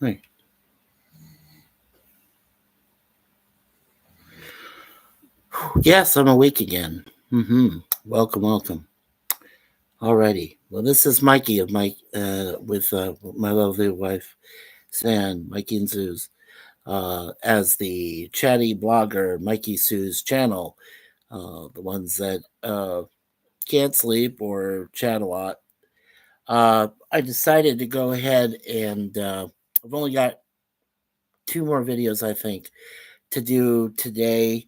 Right. Yes, I'm awake again. Welcome, welcome. Alrighty. Well, this is Mikey of Mike with my lovely wife, San, Mikey and Sue's, as the chatty blogger Mikey Sue's channel. The ones that can't sleep or chat a lot. I decided to go ahead and I've only got two more videos, I think, to do today.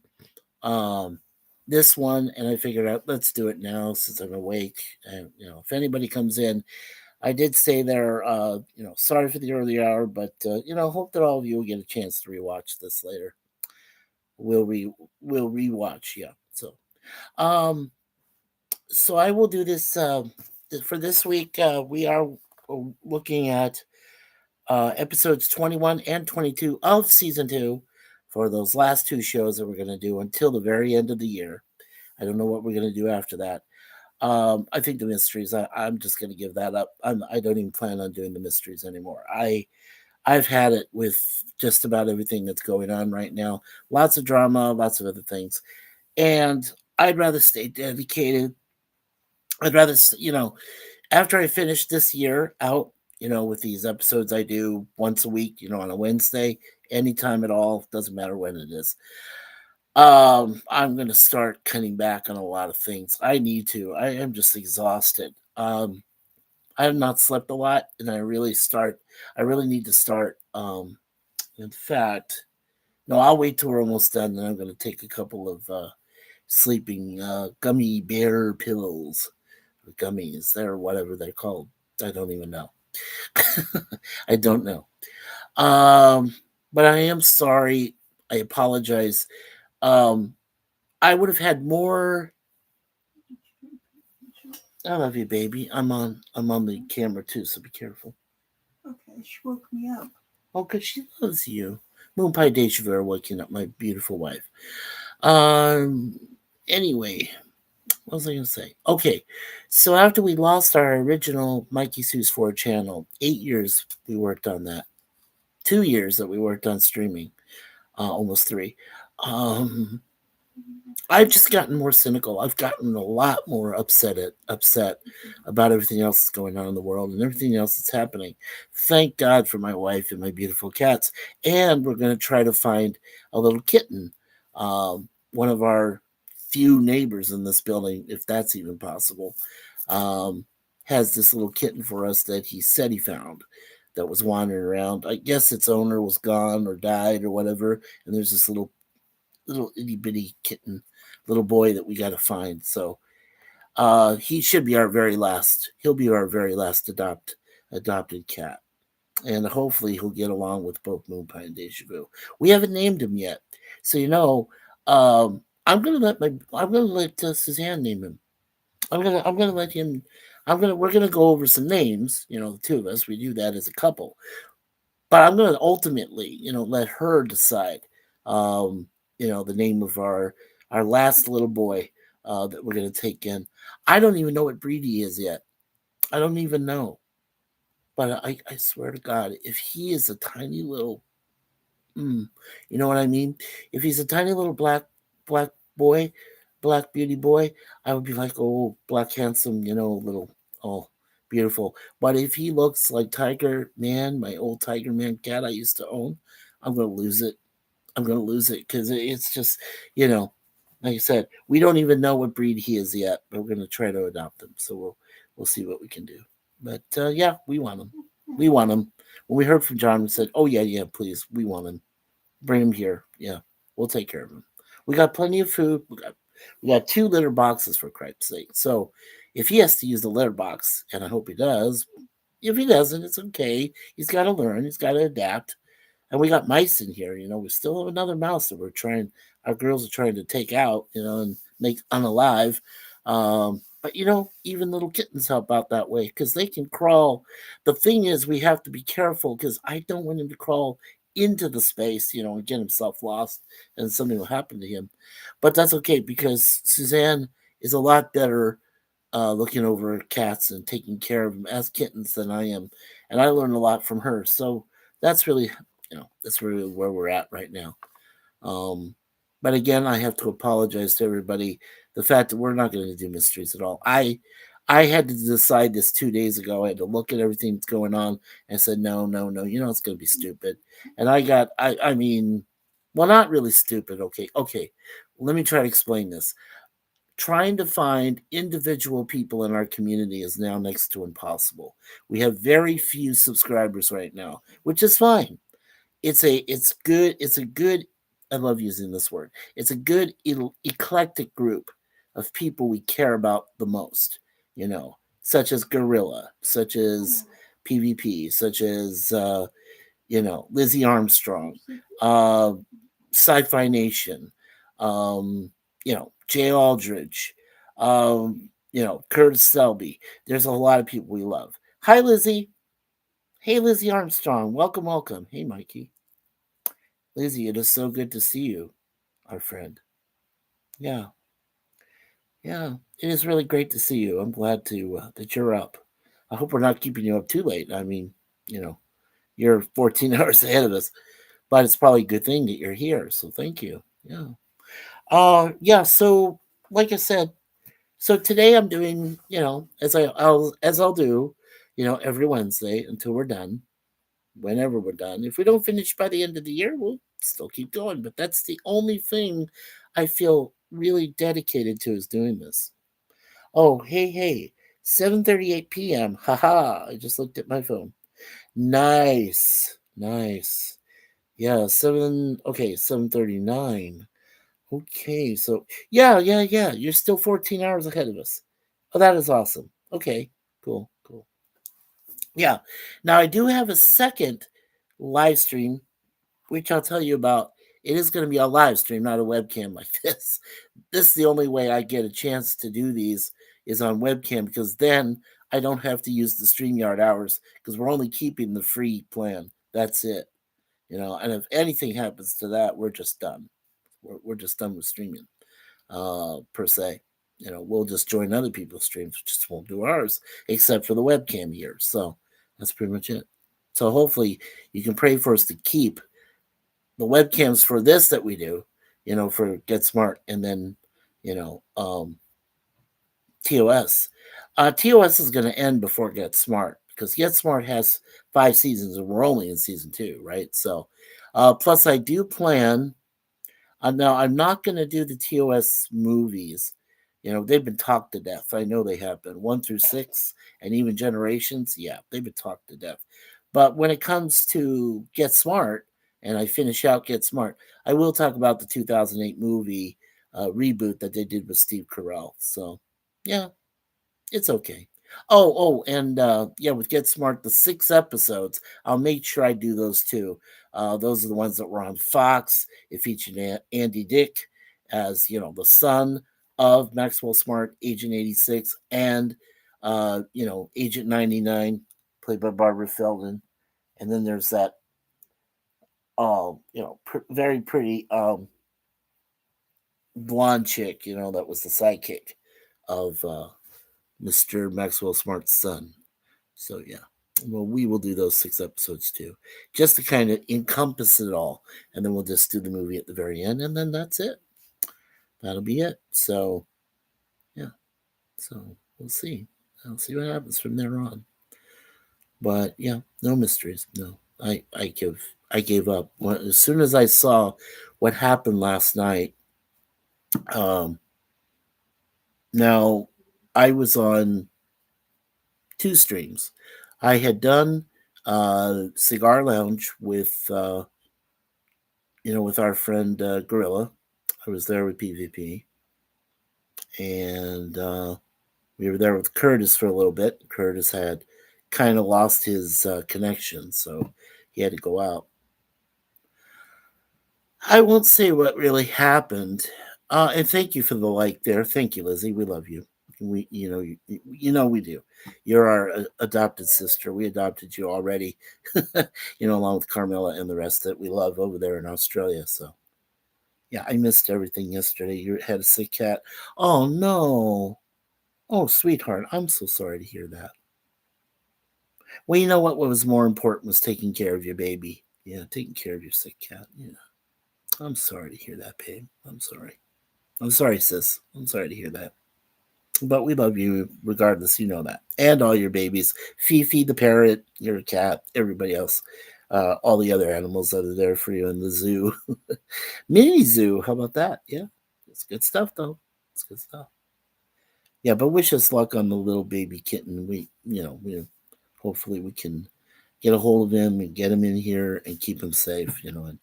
Um, this one, and I figured out let's do it now since I'm awake. And if anybody comes in, I did say there, sorry for the early hour, but hope that all of you will get a chance to rewatch this later. We'll re we'll rewatch, yeah. Um, so I will do this for this week. We are looking at episodes 21 and 22 of season 2 for those last two shows that we're going to do until the very end of the year. I don't know what we're going to do after that. I think the mysteries. I'm just going to give that up. I don't even plan on doing the mysteries anymore. I've had it with just about everything that's going on right now. Lots of drama, lots of other things, and I'd rather stay dedicated. I'd rather, after I finish this year out, with these episodes I do once a week, on a Wednesday, anytime at all, doesn't matter when it is. I'm gonna start cutting back on a lot of things. I need to. I am just exhausted. I have not slept a lot, and I really need to start. In fact, no, I'll wait till we're almost done, and I'm gonna take a couple of sleeping gummy bear pills, or gummies, or whatever they're called. I don't even know. I don't know. Um, but I am sorry. I apologize. Um, I would have had more. I love you, baby. I'm on the camera too, so be careful. Okay, she woke me up. Oh, cause she loves you. Moon Pie Deja Vu waking up my beautiful wife. Um. Anyway, what was I gonna say? Okay, so after we lost our original Mikey Sue's 4 channel, 8 years we worked on that. 2 years that we worked on streaming. Almost 3. Um, I've just gotten more cynical. I've gotten a lot more upset about everything else that's going on in the world and everything else that's happening. Thank God for my wife and my beautiful cats. And we're going to try to find a little kitten. One of our few neighbors in this building, if that's even possible, um, has this little kitten for us that he said he found that was wandering around. I guess its owner was gone or died or whatever. And there's this little itty bitty kitten, little boy that we got to find. So he should be our very last. He'll be our very last adopted cat, and hopefully he'll get along with both Moonpie and Deja Vu. We haven't named him yet, so I'm gonna let Suzanne name him. I'm gonna let him. We're gonna go over some names. The two of us. We do that as a couple, but I'm going to ultimately, let her decide, the name of our last little boy that we're going to take in. I don't even know what breed he is yet. I don't even know. But I swear to God, if he is a tiny little, mm, you know what I mean? If he's a tiny little black boy, black beauty boy, I would be like, oh, black handsome, little, oh, beautiful. But if he looks like Tiger Man, my old Tiger Man cat I used to own, I'm gonna lose it. I'm gonna lose it because it's just, you know, like I said, we don't even know what breed he is yet, but we're gonna try to adopt him. So we'll see what we can do. But yeah, we want him. We want him. When we heard from John, we said, "Oh yeah, yeah, please, we want him. Bring him here. Yeah, we'll take care of him. We got plenty of food. We got 2 litter boxes for Christ's sake. So if he has to use the litter box, and I hope he does, if he doesn't, it's okay. He's got to learn. He's got to adapt. And we got mice in here. We still have another mouse that we're trying. Our girls are trying to take out. And make unalive. But even little kittens help out that way because they can crawl. The thing is, we have to be careful because I don't want him to crawl into the space, and get himself lost and something will happen to him. But that's okay because Suzanne is a lot better looking over cats and taking care of them as kittens than I am. And I learned a lot from her. So that's really, that's really where we're at right now. Um, but again, I have to apologize to everybody. The fact that we're not going to do mysteries at all. I had to decide this 2 days ago. I had to look at everything that's going on and said, no, no, no. It's going to be stupid. And I mean, well, not really stupid. Okay, okay. Let me try to explain this. Trying to find individual people in our community is now next to impossible. We have very few subscribers right now, which is fine. It's a good, I love using this word. It's a good eclectic group of people we care about the most, you know such as Gorilla, such as PvP, such as Lizzie Armstrong, uh Sci-Fi Nation, um Jay Aldridge, Curtis Selby. There's a lot of people we love. Hi, Lizzie. Hey, Lizzie Armstrong, welcome, welcome. Hey, Mikey. Lizzie, it is so good to see you, our friend. Yeah, yeah, it is really great to see you. I'm glad to that you're up. I hope we're not keeping you up too late. I mean, you know, you're 14 hours ahead of us, but it's probably a good thing that you're here. So thank you. Yeah. Yeah. So, like I said, so today I'm doing, as I'll do, every Wednesday until we're done. Whenever we're done. If we don't finish by the end of the year, we'll still keep going. But that's the only thing I feel really dedicated to, is doing this. Oh, hey, hey, 7:38 p.m. Haha! I just looked at my phone. Nice, nice. Yeah, 7:39. Okay, so yeah, yeah, yeah. You're still 14 hours ahead of us. Oh, that is awesome. Okay, cool, cool. Yeah. Now I do have a second live stream, which I'll tell you about. It is going to be a live stream, not a webcam like this. This is the only way I get a chance to do these, is on webcam, because then I don't have to use the StreamYard hours, because we're only keeping the free plan. That's it. And if anything happens to that, we're just done. We're just done with streaming, per se. We'll just join other people's streams, just won't do ours, except for the webcam here. So that's pretty much it. So hopefully you can pray for us to keep the webcams for this that we do, for Get Smart, and then, you know, um, TOS. TOS is going to end before Get Smart, because Get Smart has 5 seasons and we're only in season 2, right? So, plus I do plan. Now I'm not going to do the TOS movies. They've been talked to death. I know they have been, 1 through 6, and even Generations. Yeah, they've been talked to death. But when it comes to Get Smart, and I finish out Get Smart, I will talk about the 2008 movie reboot that they did with Steve Carell. So, yeah, it's okay. Oh, and yeah, with Get Smart, the 6 episodes, I'll make sure I do those too. Those are the ones that were on Fox. It featured Andy Dick as, the son of Maxwell Smart, Agent 86, and Agent 99, played by Barbara Feldon. And then there's that, very pretty blonde chick, that was the sidekick of Mr. Maxwell Smart's son. So yeah, well, we will do those 6 episodes too, just to kind of encompass it all, and then we'll just do the movie at the very end, and then that's it. That'll be it. So yeah, so we'll see. I'll see what happens from there on. But yeah, no mysteries. No, I gave up as soon as I saw what happened last night. Um, Now I was on 2 streams. I had done Cigar Lounge with our friend Gorilla. I was there with PvP, and we were there with Curtis for a little bit. Curtis had kind of lost his connection, so he had to go out. I won't say what really happened. And thank you for the like there. Thank you, Lizzie. We love you. We do. You're our adopted sister. We adopted you already. Along with Carmela and the rest that we love over there in Australia. So yeah, I missed everything yesterday. You had a sick cat. Oh no. Oh, sweetheart, I'm so sorry to hear that. Well, you know what was more important was taking care of your baby. Yeah, taking care of your sick cat. Yeah. I'm sorry to hear that, babe. I'm sorry. I'm sorry, sis. I'm sorry to hear that. But we love you regardless, you know that. And all your babies. Fifi the parrot, your cat, everybody else. All the other animals that are there for you in the zoo. Mini zoo, how about that? Yeah. It's good stuff though. It's good stuff. Yeah, but wish us luck on the little baby kitten. We hopefully we can get a hold of him and get him in here and keep him safe, and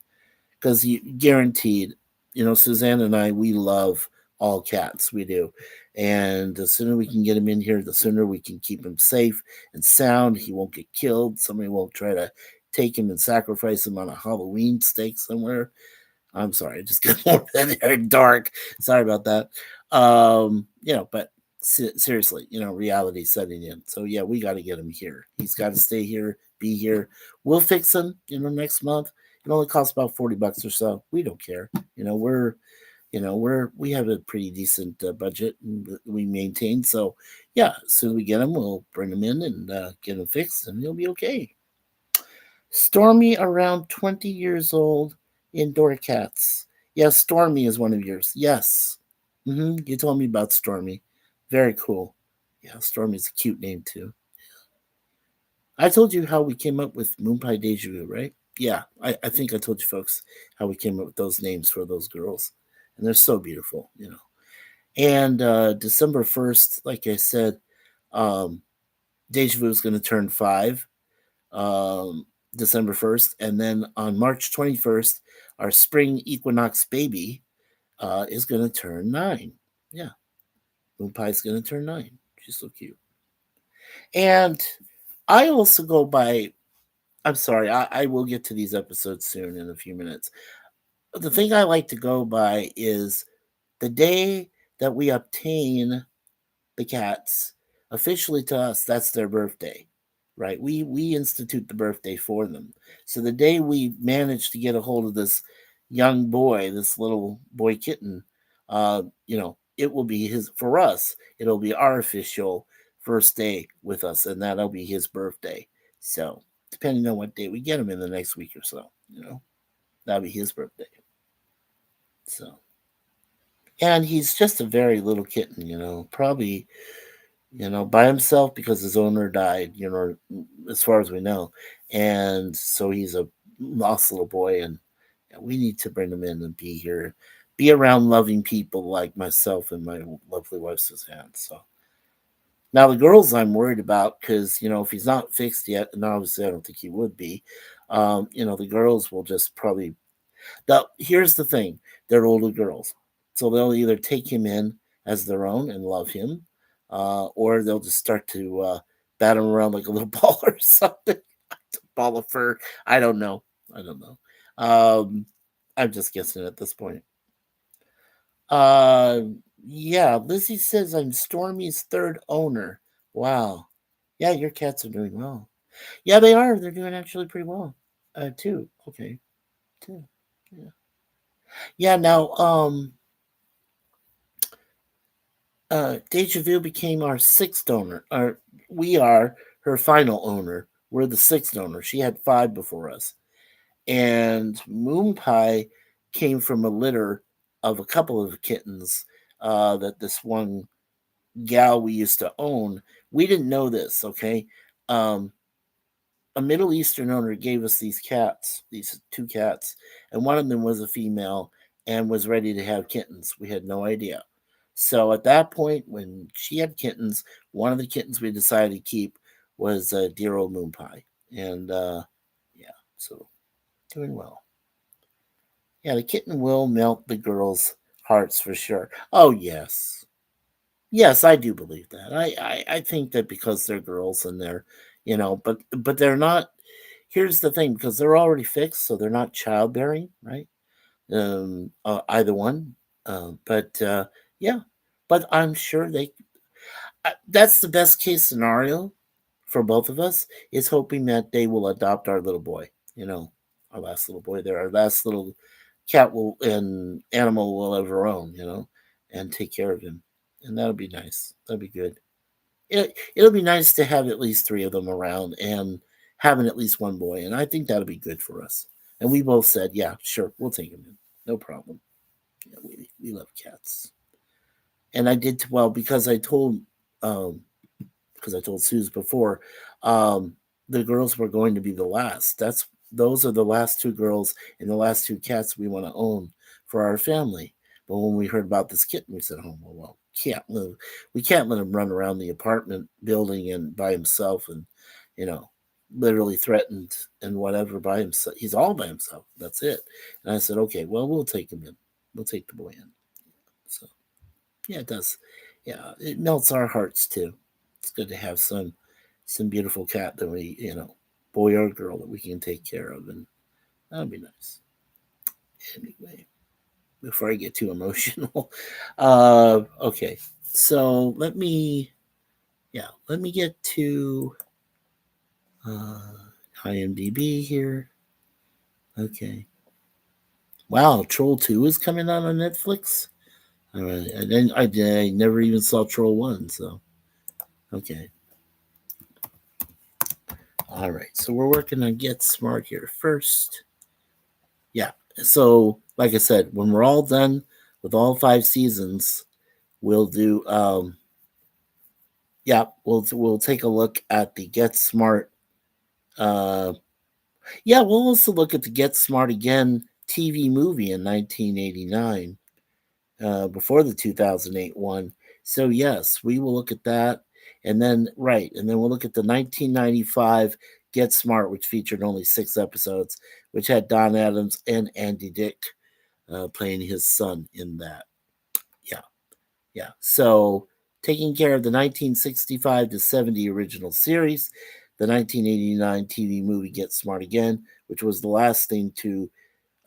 because you guaranteed, Suzanne and I, we love all cats, we do, and the sooner we can get him in here, the sooner we can keep him safe and sound. He won't get killed. Somebody won't try to take him and sacrifice him on a Halloween stake somewhere. I'm sorry, it just got more than dark. Sorry about that. But seriously, reality setting in. So yeah, we got to get him here. He's got to stay here, be here. We'll fix him, next month. It only costs about $40 or so. We don't care. We have a pretty decent budget and we maintain. So yeah, as soon as we get him, we'll bring him in and get him fixed, and he'll be okay. Stormy, around 20 years old, indoor cats. Yes, Stormy is one of yours. Yes. You told me about Stormy. Very cool. Yeah, Stormy's a cute name too. I told you how we came up with Moonpie Deja Vu, right? Yeah, I think I told you folks how we came up with those names for those girls. And they're so beautiful. And December 1st, like I said, um, Deja Vu is going to turn 5. um, December 1st. And then on March 21st, our spring equinox baby is going to turn 9. Yeah, Moon Pie's going to turn 9. She's so cute. And I also go by, I'm sorry, I will get to these episodes soon in a few minutes. The thing I like to go by is the day that we obtain the cats officially. To us, that's their birthday, right? We institute the birthday for them. So the day we manage to get a hold of this young boy, this little boy kitten, it will be his, for us, it'll be our official first day with us, and that'll be his birthday. So depending on what day we get him in the next week or so, that'll be his birthday. So, and he's just a very little kitten, probably, by himself because his owner died, as far as we know. And so he's a lost little boy, and we need to bring him in and be here, be around loving people like myself and my lovely wife, Suzanne. So now the girls I'm worried about because, if he's not fixed yet, and obviously I don't think he would be, the girls will just probably. Now, here's the thing: they're older girls, so they'll either take him in as their own and love him, or they'll just start to bat him around like a little ball or something, ball of fur. I don't know. I don't know. I'm just guessing at this point. Uh, yeah, Lizzie says I'm Stormy's third owner. Wow. Yeah, your cats are doing well. Yeah, they are. They're doing actually pretty well. Two. Okay. Two. Yeah. Yeah. Now, Deja Vu became our sixth owner. We are her final owner. We're the sixth owner. She had 5 before us. And Moon Pie came from a litter of a couple of kittens that this one gal we used to own. We didn't know this, okay? Um, a Middle Eastern owner gave us these 2 cats, and one of them was a female and was ready to have kittens. We had no idea. So at that point, when she had kittens, one of the kittens we decided to keep was dear old Moon Pie, and yeah, so doing well. Yeah, the kitten will melt the girls' hearts for sure. Oh yes, yes, I do believe that. I think that because they're girls and they're, but they're not. Here's the thing, because they're already fixed, so they're not childbearing, right? Either one. But yeah, but I'm sure they. That's the best case scenario for both of us, is hoping that they will adopt our little boy. Our last little boy there, our last little cat will and animal will ever own. And take care of him, and that'll be nice. That'll be good. it'll be nice to have at least three of them around and having at least one boy, and I think that'll be good for us. And we both said, yeah, sure, we'll take him in, no problem. Yeah, we love cats, and I did well um, because I told Suze before, um, the girls were going to be the last. Those are the last two girls and the last two cats we want to own for our family. But when we heard about this kitten, we said, "Oh well, we can't let him run around the apartment building and by himself, and you know, literally threatened and whatever by himself. He's all by himself. That's it." And I said, "Okay, well, we'll take him in. We'll take the boy in." So yeah, it does. Yeah, it melts our hearts too. It's good to have some beautiful cat that boy or girl that we can take care of, and that'll be nice. Anyway, before I get too emotional, okay. So let me get to IMDb here. Okay. Wow, Troll 2 is coming out on Netflix. All right, I never even saw Troll 1, so okay. All right, so we're working on Get Smart here first. Yeah, so like I said, when we're all done with all 5 seasons, we'll do. Yeah, we'll take a look at the Get Smart. Uh, yeah, we'll also look at the Get Smart Again TV movie in 1989, before the 2008 one. So yes, we will look at that, and then we'll look at the 1995 Get Smart, which featured only 6 episodes, which had Don Adams and Andy Dick playing his son in that. Yeah, yeah. So taking care of the 1965 to 70 original series, the 1989 TV movie Get Smart Again, which was the last thing to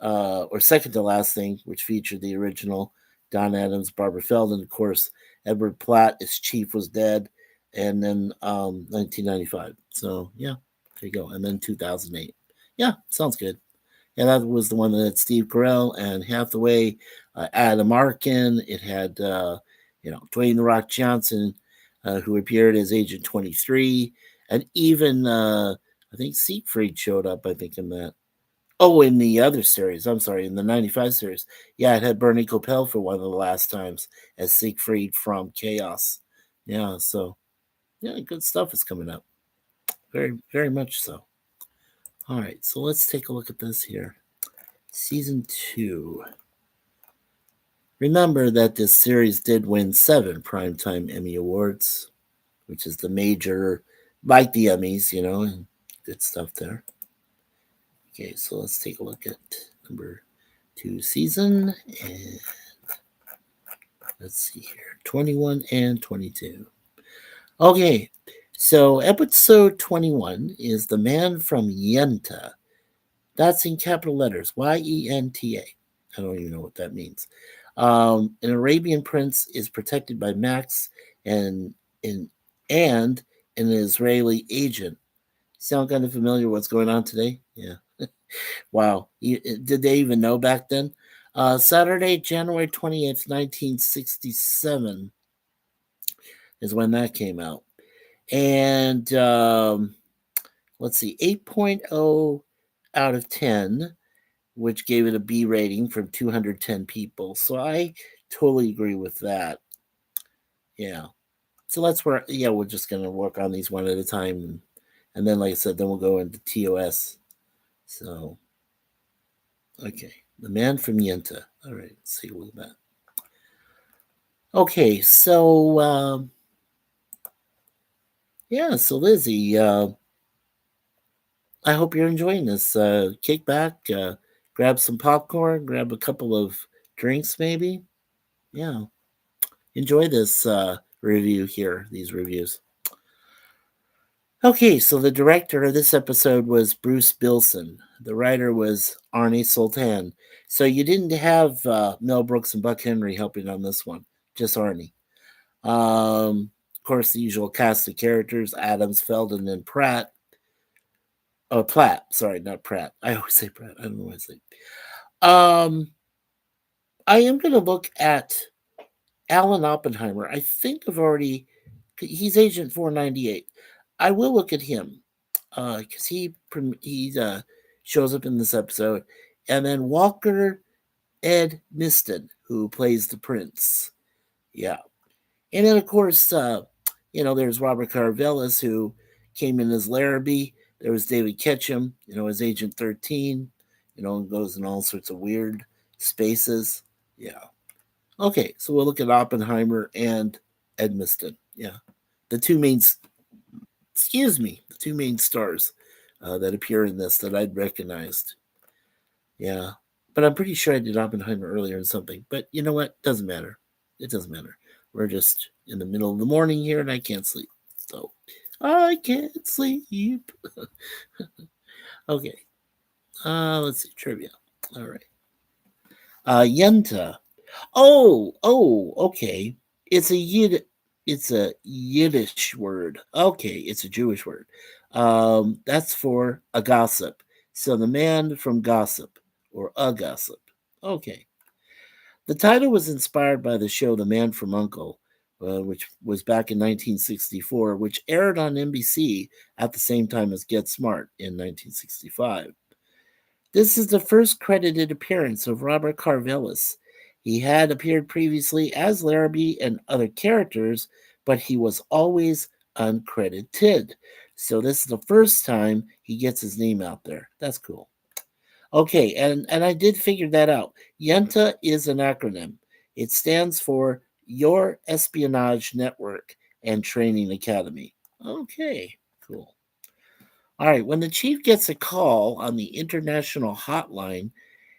or second to last thing, which featured the original Don Adams, Barbara Feldon, of course, Edward Platt as Chief was dead, and then 1995. So yeah, there you go, and then 2008. Yeah, sounds good. Yeah, that was the one that had Steve Carell and Hathaway, Adam Arkin. It had Dwayne the Rock Johnson, who appeared as Agent 23, and even I think Siegfried showed up. I think in that. Oh, in the other series, I'm sorry, in the 95 series. Yeah, it had Bernie Kopell for one of the last times as Siegfried from Chaos. Yeah, so, yeah, good stuff is coming up. Very, very much so. All right, so let's take a look at this here. Season 2. Remember that this series did win 7 Primetime Emmy Awards, which is the major, like the Emmys, and good stuff there. Okay, so let's take a look at number 2 season, and let's see here, 21 and 22. Okay, so episode 21 is The Man from Yenta. That's in capital letters, Yenta. I don't even know what that means. An Arabian prince is protected by Max and and an Israeli agent. Sound kind of familiar what's going on today? Yeah. Wow. Did they even know back then? Saturday, January 20th, 1967 is when that came out. And let's see, 8.0 out of 10, which gave it a B rating from 210 people. So I totally agree with that. Yeah. So that's where, yeah, we're just going to work on these one at a time. And then, like I said, then we'll go into TOS. So, okay. The Man from Yenta. All right. Let's see a little bit. Okay. So, yeah. So, Lizzie, I hope you're enjoying this. Kick back, grab some popcorn, grab a couple of drinks, maybe. Yeah. Enjoy this review here, these reviews. Okay, so the director of this episode was Bruce Bilson. The writer was Arnie Sultan. So you didn't have Mel Brooks and Buck Henry helping on this one, just Arnie. Of course, the usual cast of characters: Adams, Feldon, and Pratt. Oh, Platt. Sorry, not Pratt. I always say Pratt. I don't know why I say. Um, I am going to look at Alan Oppenheimer. I think I've already He's Agent 498. I will look at him because he shows up in this episode, and then Walker Ed Miston, who plays the prince. Yeah, and then of course, there's Robert Carvelis, who came in as Larrabee. There was David Ketchum, as Agent 13. And goes in all sorts of weird spaces. Yeah. Okay, so we'll look at Oppenheimer and Edmiston. Yeah, the two main, the two main stars that appear in this that I'd recognized. Yeah, but I'm pretty sure I did Oppenheimer earlier in something. But you know what? Doesn't matter. It doesn't matter. We're just in the middle of the morning here, and I can't sleep. So I can't sleep. Okay. Let's see trivia. All right. Yenta. Oh, okay. It's a Yiddish word. Okay, it's a Jewish word. That's for a gossip. So the man from Gossip or a gossip. Okay. The title was inspired by the show The Man from Uncle, which was back in 1964, which aired on NBC at the same time as Get Smart in 1965. This is the first credited appearance of Robert Carvelis. He had appeared previously as Larrabee and other characters, but he was always uncredited. So this is the first time he gets his name out there. That's cool. Okay, and I did figure that out. YENTA is an acronym. It stands for Your Espionage Network and Training Academy. Okay, cool. All right, when the chief gets a call on the international hotline,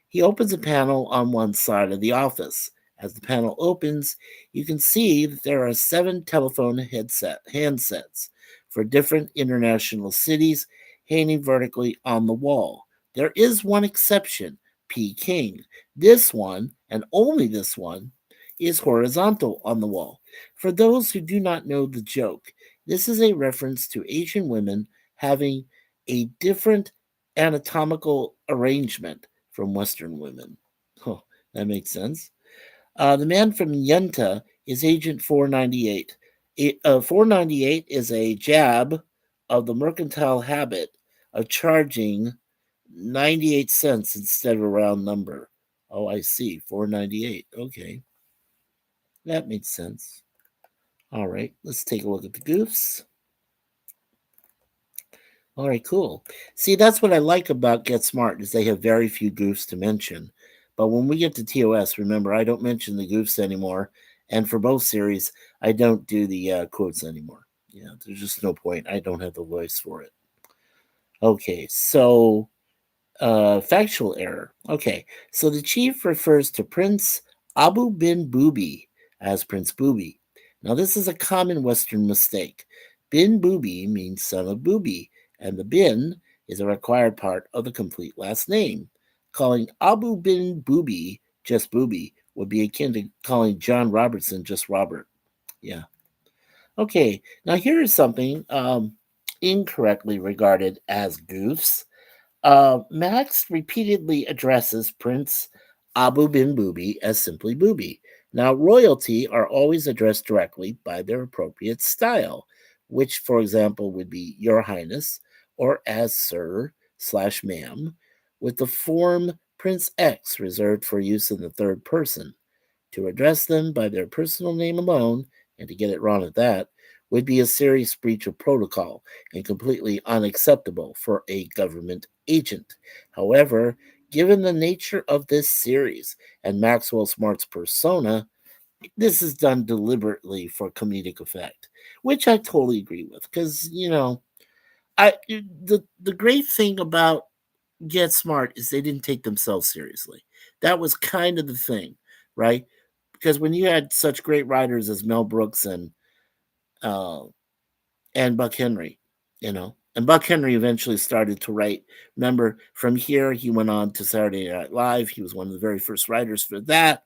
he opens a panel on one side of the office. As the panel opens, you can see that there are 7 telephone handsets for different international cities hanging vertically on the wall. There is one exception, Peking. This one, and only this one, is horizontal on the wall. For those who do not know the joke, this is a reference to Asian women having a different anatomical arrangement from Western women. Oh, that makes sense. The man from Yenta is Agent 498. 498 is a jab of the mercantile habit of charging 98 cents instead of a round number. Oh, I see. 498. Okay. That makes sense. All right. Let's take a look at the goofs. All right, cool. See, that's what I like about Get Smart is they have very few goofs to mention. But when we get to TOS, remember I don't mention the goofs anymore, and for both series, I don't do the quotes anymore. Yeah, there's just no point. I don't have the voice for it. Okay, so factual error. Okay, so the chief refers to Prince Abu bin Booby as Prince Booby. Now, this is a common Western mistake. Bin Booby means son of Booby, and the bin is a required part of the complete last name. Calling Abu bin Booby just Booby would be akin to calling John Robertson just Robert. Yeah. Okay, now here is something incorrectly regarded as goofs. Max repeatedly addresses Prince Abu bin Booby as simply Booby. Now, royalty are always addressed directly by their appropriate style, which, for example, would be Your Highness or as Sir slash Ma'am, with the form Prince X reserved for use in the third person. To address them by their personal name alone, and to get it wrong at that, would be a serious breach of protocol and completely unacceptable for a government agent. However, given the nature of this series and Maxwell Smart's persona, this is done deliberately for comedic effect, which I totally agree with. Because the great thing about Get Smart is they didn't take themselves seriously. That was kind of the thing, right? Because when you had such great writers as Mel Brooks uh, and Buck Henry, and Buck Henry eventually started to write. Remember, from here he went on to Saturday Night Live. He was one of the very first writers for that.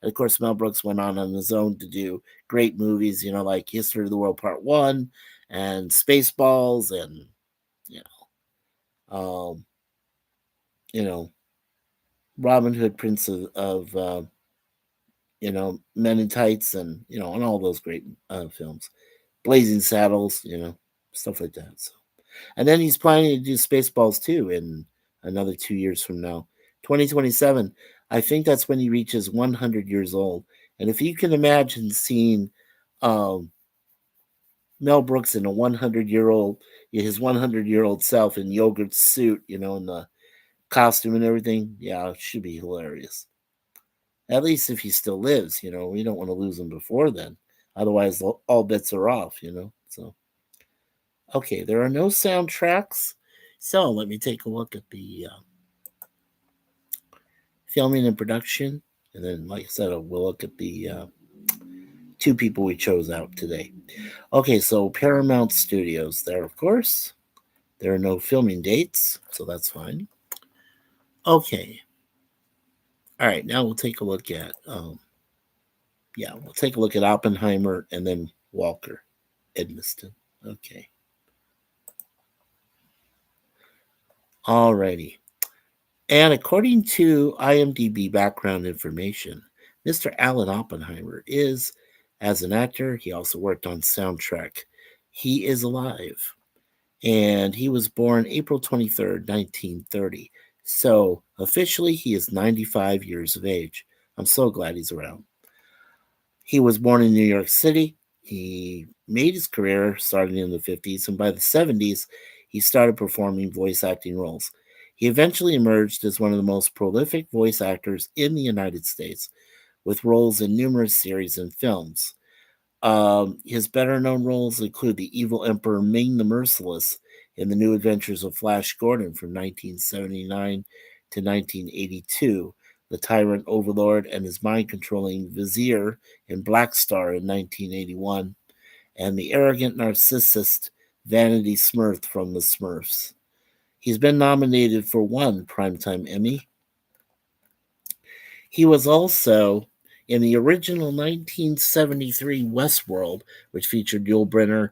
And of course, Mel Brooks went on his own to do great movies, like History of the World Part One and Spaceballs, and you um, you know, Robin Hood, Prince of Men in Tights, and and all those great films. Blazing Saddles, stuff like that. So, and then he's planning to do Spaceballs too in another 2 years from now, 2027. I think that's when he reaches 100 years old. And if you can imagine seeing um, Mel Brooks in a 100-year-old, his 100-year-old self in yogurt suit, in the costume and everything, yeah, it should be hilarious. At least if he still lives, we don't want to lose him before then. Otherwise, all bets are off. So, okay, there are no soundtracks. So let me take a look at the filming and production. And then, like I said, we'll look at the two people we chose out today. Okay, so Paramount Studios there, of course. There are no filming dates, so that's fine. Okay. All right, now we'll take a look at we'll take a look at Oppenheimer and then Walker Edmiston. Okay. Alrighty. And according to IMDb background information, Mr. Alan Oppenheimer is, as an actor, he also worked on soundtrack. He is alive. And he was born April 23rd, 1930. So officially, he is 95 years of age. I'm so glad he's around. He was born in New York City. He made his career starting in the 50s, and by the 70s, he started performing voice acting roles. He eventually emerged as one of the most prolific voice actors in the United States, with roles in numerous series and films. His better known roles include the evil Emperor Ming the Merciless in The New Adventures of Flash Gordon from 1979 to 1982, the Tyrant Overlord and his mind controlling Vizier in Black Star in 1981, and the arrogant narcissist Vanity Smurf from The Smurfs. He's been nominated for one Primetime Emmy. He was also in the original 1973 Westworld, which featured Yul Brynner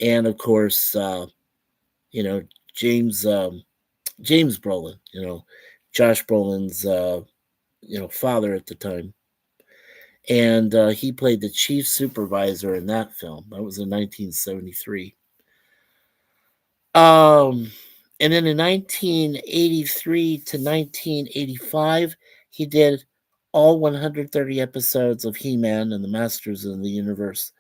and, of course, you know, James James Brolin, Josh Brolin's father at the time, and he played the chief supervisor in that film. That was in 1973. Um, and then in 1983 to 1985, he did all 130 episodes of He-Man and the Masters of the Universe.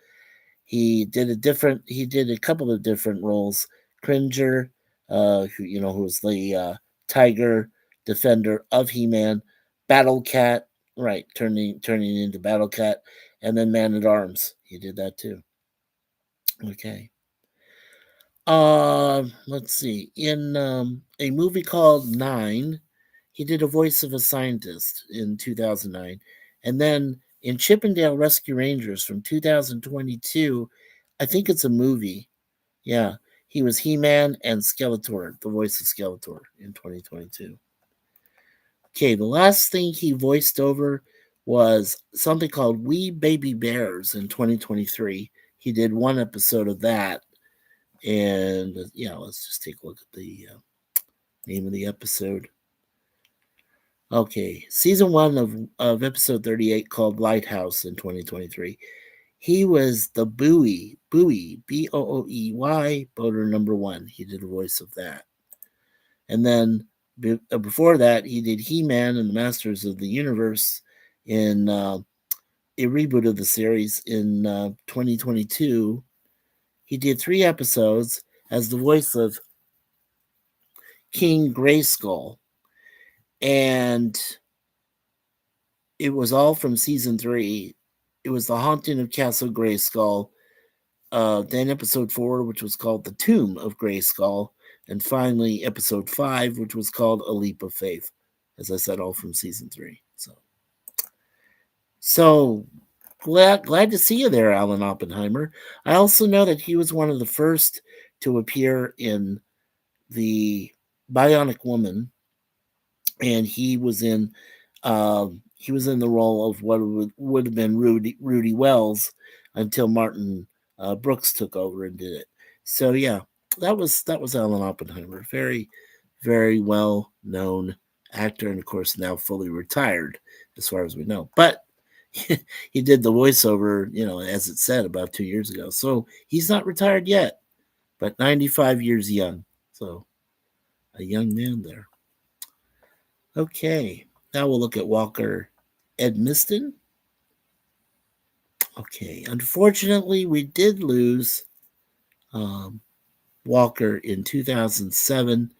He did a couple of different roles. Cringer, who was the tiger defender of He-Man, Battle Cat, right, turning into Battle Cat, and then Man at Arms. He did that too. Okay. Let's see. In a movie called Nine, he did a voice of a scientist in 2009, and then in Chippendale Rescue Rangers from 2022, I think it's a movie. Yeah, he was He-Man and Skeletor, the voice of Skeletor in 2022. Okay, the last thing he voiced over was something called We Baby Bears in 2023. He did one episode of that, and let's just take a look at the name of the episode. Okay, season one of episode 38 called Lighthouse in 2023. He was the Bowie, Booey, boater number one. He did a voice of that. And then before that, he did He-Man and the Masters of the Universe in a reboot of the series in 2022. He did 3 episodes as the voice of King Grayskull. And it was all from season 3. It was The Haunting of Castle Grayskull. Then episode 4, which was called The Tomb of Grayskull. And finally, episode 5, which was called A Leap of Faith. As I said, all from season 3. So glad to see you there, Alan Oppenheimer. I also know that he was one of the first to appear in the Bionic Woman, and he was in the role of what would have been Rudy Wells until Martin Brooks took over and did it. So yeah, that was Alan Oppenheimer, very very well known actor, and of course now fully retired as far as we know. But he did the voiceover, as it said about 2 years ago. So he's not retired yet, but 95 years young. So a young man there. Okay, now we'll look at Walker Edmiston. Okay, unfortunately, we did lose Walker in 2007.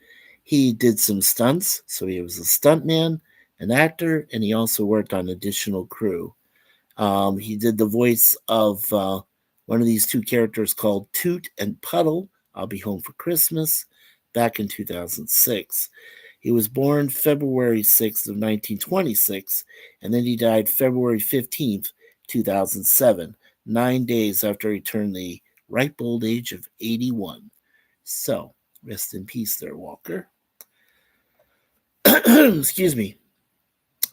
He did some stunts, so he was a stuntman, an actor, and he also worked on additional crew. He did the voice of one of these two characters called Toot and Puddle, I'll Be Home for Christmas, back in 2006. He was born February 6th of 1926, and then he died February 15th, 2007, 9 days after he turned the ripe old age of 81. So, rest in peace there, Walker. Excuse me.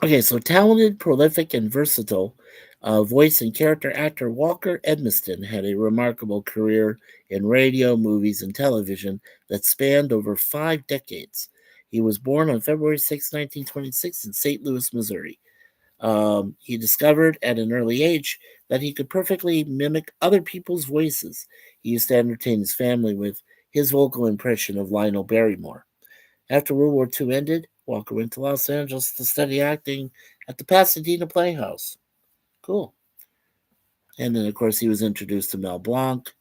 Okay, so talented, prolific, and versatile voice and character actor Walker Edmiston had a remarkable career in radio, movies, and television that spanned over 5 decades. He was born on February 6, 1926, in St. Louis, Missouri. He discovered at an early age that he could perfectly mimic other people's voices. He used to entertain his family with his vocal impression of Lionel Barrymore. After World War II ended, Walker went to Los Angeles to study acting at the Pasadena Playhouse. Cool. And then, of course, he was introduced to Mel Blanc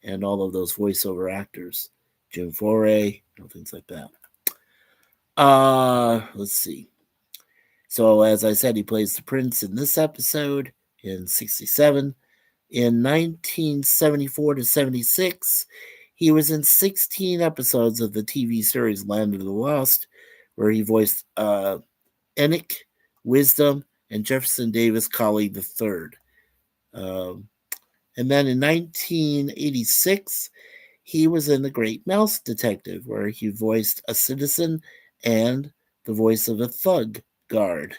and all of those voiceover actors, Jim Foray, things like that. Let's see. So, as I said, he plays the prince in this episode in 67. In 1974 to 76, he was in 16 episodes of the TV series Land of the Lost, where he voiced Enoch, Wisdom, and Jefferson Davis Colley III. And then in 1986, he was in The Great Mouse Detective, where he voiced a citizen and the voice of a thug guard.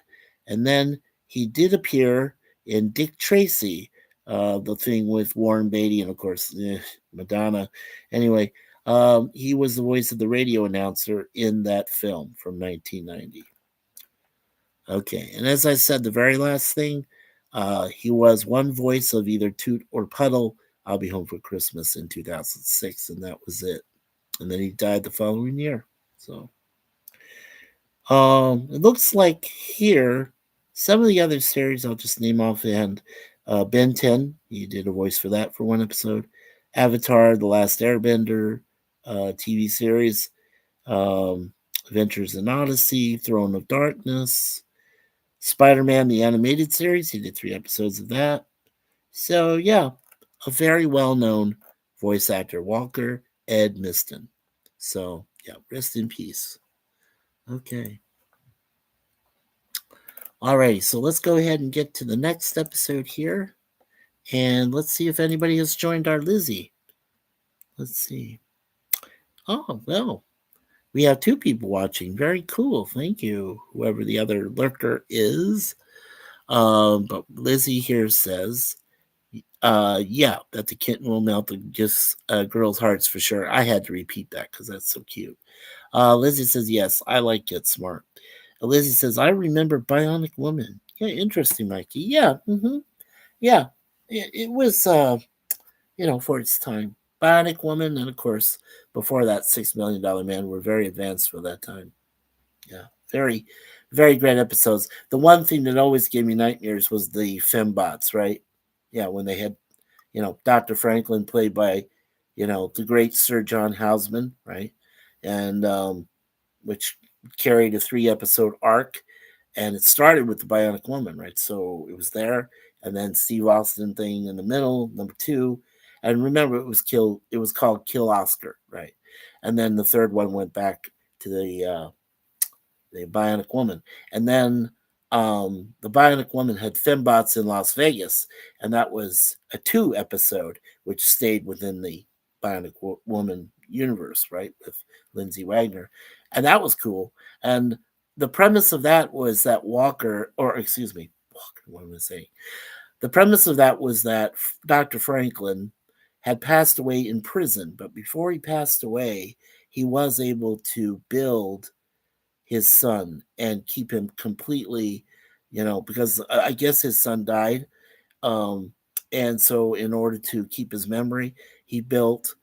And then he did appear in Dick Tracy, the thing with Warren Beatty and, of course, Madonna. Anyway, he was the voice of the radio announcer in that film from 1990. Okay, and as I said, the very last thing, he was one voice of either Toot or Puddle. I'll Be Home for Christmas in 2006, and that was it. And then he died the following year. So, it looks like here some of the other series I'll just name offhand. Ben 10, he did a voice for that for one episode. Avatar: The Last Airbender TV series. Adventures in Odyssey, Throne of Darkness. Spider-Man, the animated series. He did 3 episodes of that. So, yeah, a very well-known voice actor, Walker Edmiston. So, yeah, rest in peace. Okay. Alrighty, so let's go ahead and get to the next episode here. And let's see if anybody has joined our Lizzie. Let's see. Oh, well, we have 2 people watching. Very cool. Thank you, whoever the other lurker is. But Lizzie here says, yeah, that the kitten will melt the girls' hearts for sure. I had to repeat that because that's so cute. Lizzie says, yes, I like Get Smart. Lizzie says, I remember Bionic Woman. Yeah, interesting, Mikey. Yeah, yeah. It was, for its time. Bionic Woman, and of course, before that, $6 Million Man were very advanced for that time. Yeah, very, very great episodes. The one thing that always gave me nightmares was the fembots, right? Yeah, when they had, Dr. Franklin played by, the great Sir John Houseman, right? And which carried a 3-episode arc. And it started with the Bionic Woman, right? So it was there. And then Steve Austin thing in the middle, number 2. And remember, it was called Kill Oscar, right? And then the third one went back to the Bionic Woman. And then the Bionic Woman had fembots in Las Vegas, and that was a 2 episode, which stayed within the Bionic Woman universe, right, with Lindsay Wagner. And that was cool. And the premise of that was that Walker, what am I saying? The premise of that was that Dr. Franklin had passed away in prison, but before he passed away, he was able to build his son and keep him completely because I guess his son died. Um, and so, in order to keep his memory, he built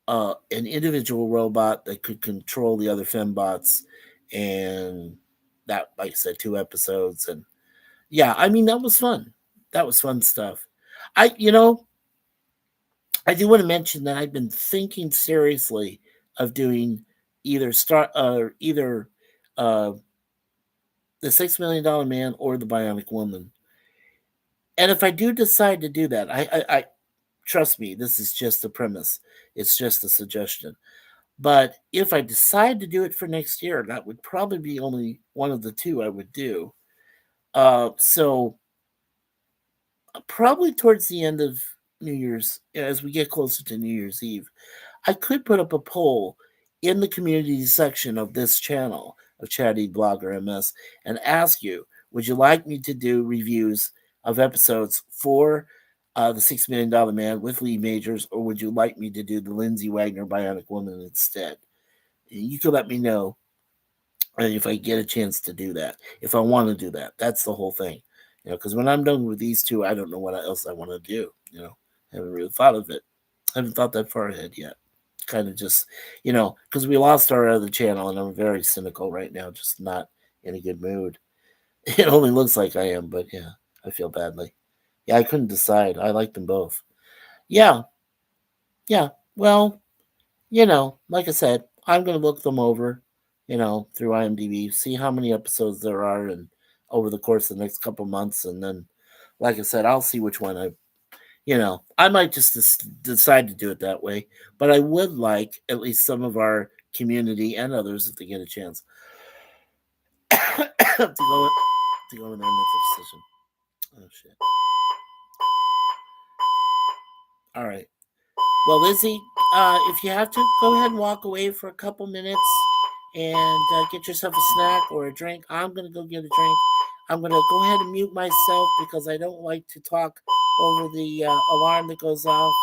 an individual robot that could control the other fembots. And that, like I said, 2 episodes. And yeah, I mean, that was fun. That was fun stuff. I, you know, I do want to mention that I've been thinking seriously of doing either uh, the $6 Million Man or the Bionic Woman. And if I do decide to do that, I trust me, this is just a premise. It's just a suggestion. But if I decide to do it for next year, that would probably be only one of the two I would do. So probably towards the end of New Year's, as we get closer to New Year's Eve, I could put up a poll in the community section of this channel of ChattyBloggerMS and ask you, would you like me to do reviews of episodes for the $6 Million Man with Lee Majors, or would you like me to do the Lindsay Wagner Bionic Woman instead? You can let me know if I get a chance to do that, if I want to do that. That's the whole thing. Because when I'm done with these two, I don't know what else I want to do. I haven't really thought of it. I haven't thought that far ahead yet. Kind of just, because we lost our other channel and I'm very cynical right now, just not in a good mood. It only looks like I am, but yeah, I feel badly. Yeah, I couldn't decide. I like them both. Yeah, yeah. Well, like I said, I'm going to look them over, through IMDb, see how many episodes there are, and over the course of the next couple months. And then, like I said, I'll see which one I might just decide to do it that way. But I would like at least some of our community and others, if they get a chance, to go in there and make a decision. Oh, shit. All right. Well, Lizzie, if you have to, go ahead and walk away for a couple minutes and get yourself a snack or a drink. I'm going to go get a drink. I'm going to go ahead and mute myself because I don't like to talk over the alarm that goes off.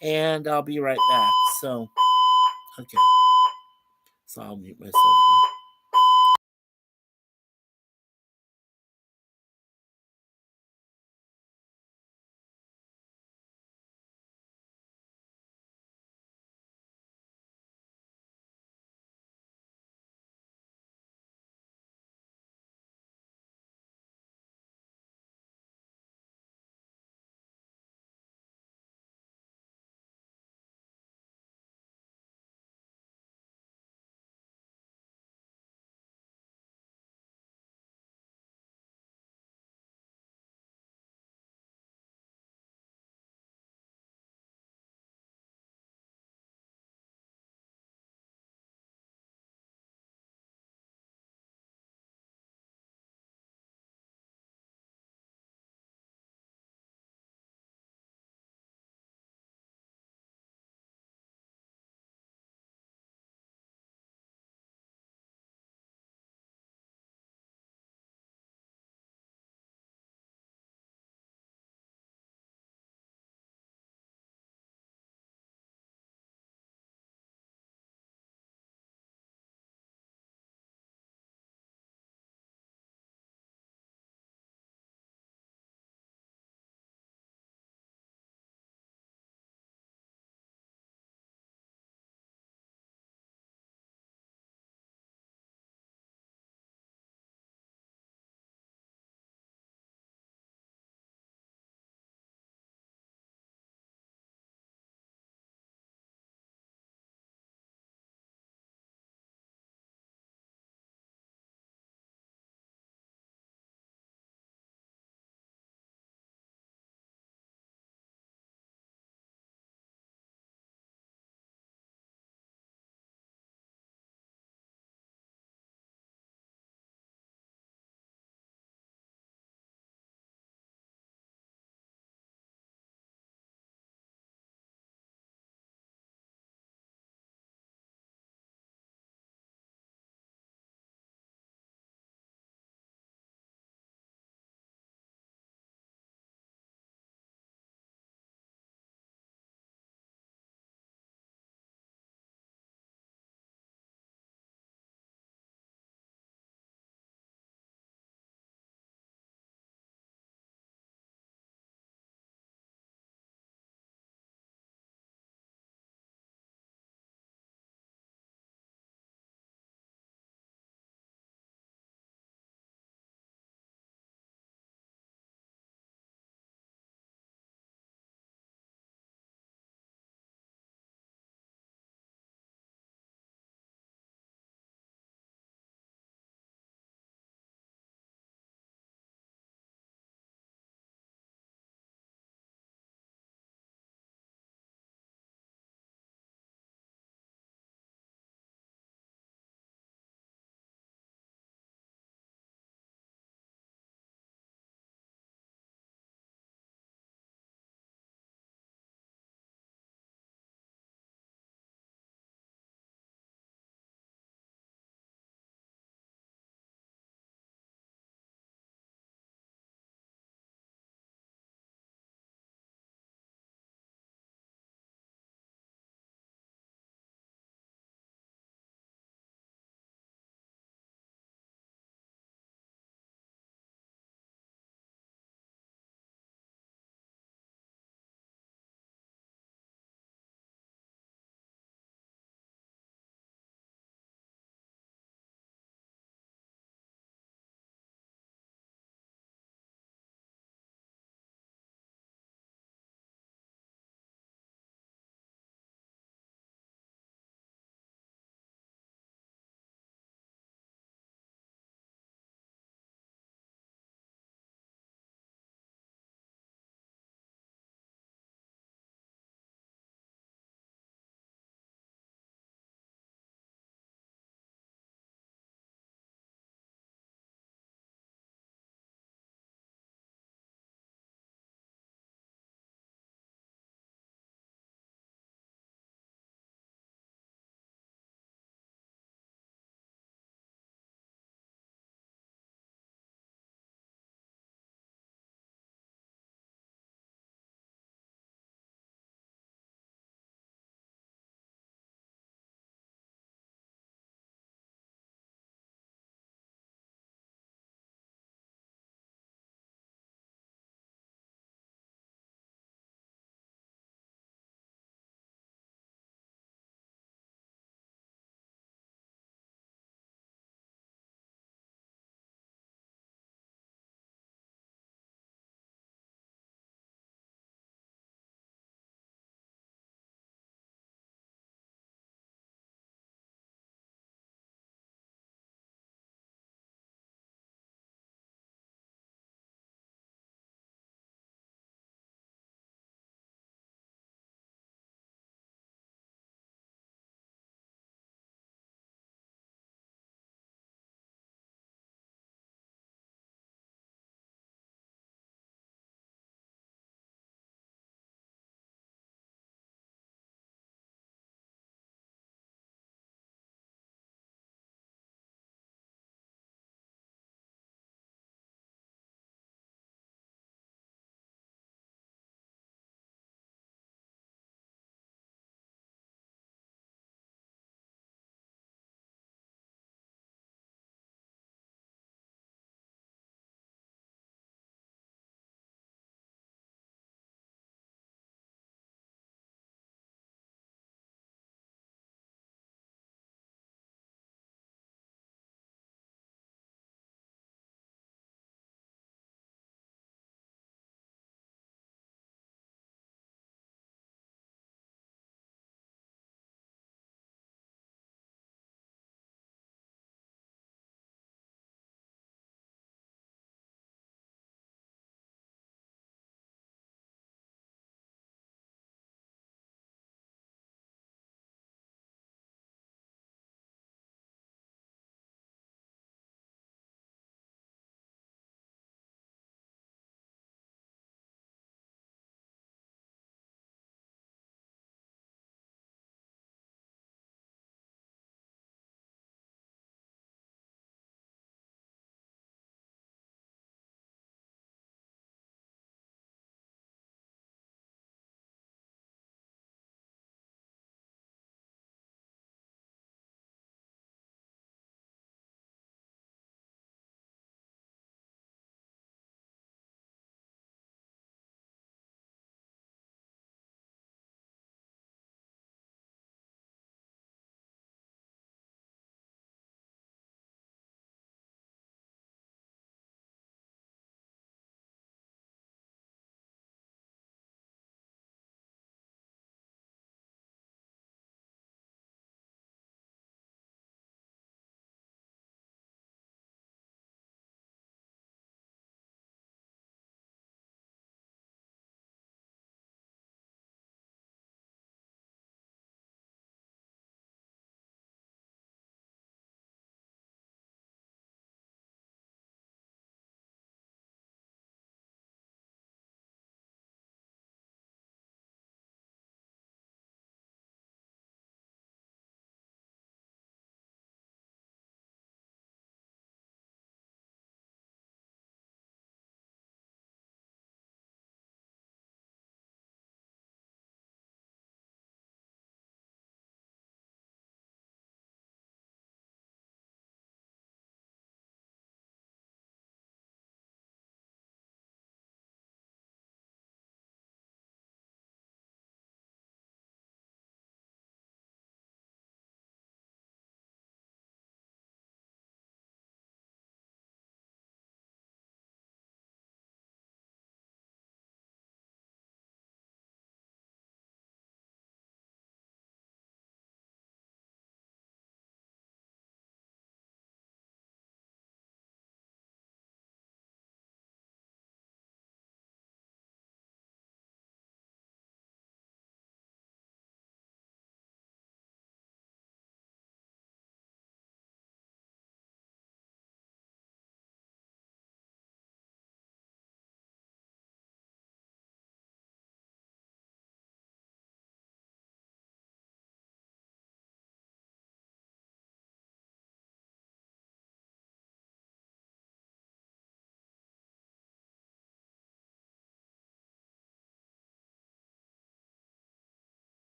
And I'll be right back. So, okay. So I'll mute myself.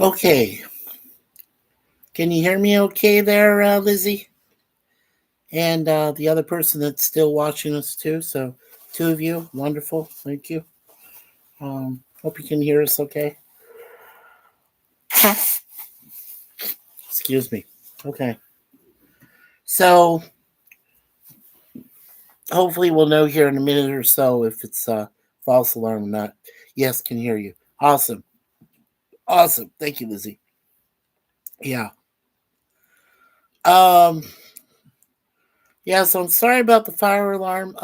Okay. Can you hear me okay there, Lizzie? And the other person that's still watching us too. So, two of you. Wonderful. Thank you. Hope you can hear us okay. Excuse me. Okay. So, hopefully, we'll know here in a minute or so if it's false alarm or not. Yes, can hear you. Awesome. Awesome. Thank you, Lizzie. Yeah. Um, yeah, so I'm sorry about the fire alarm.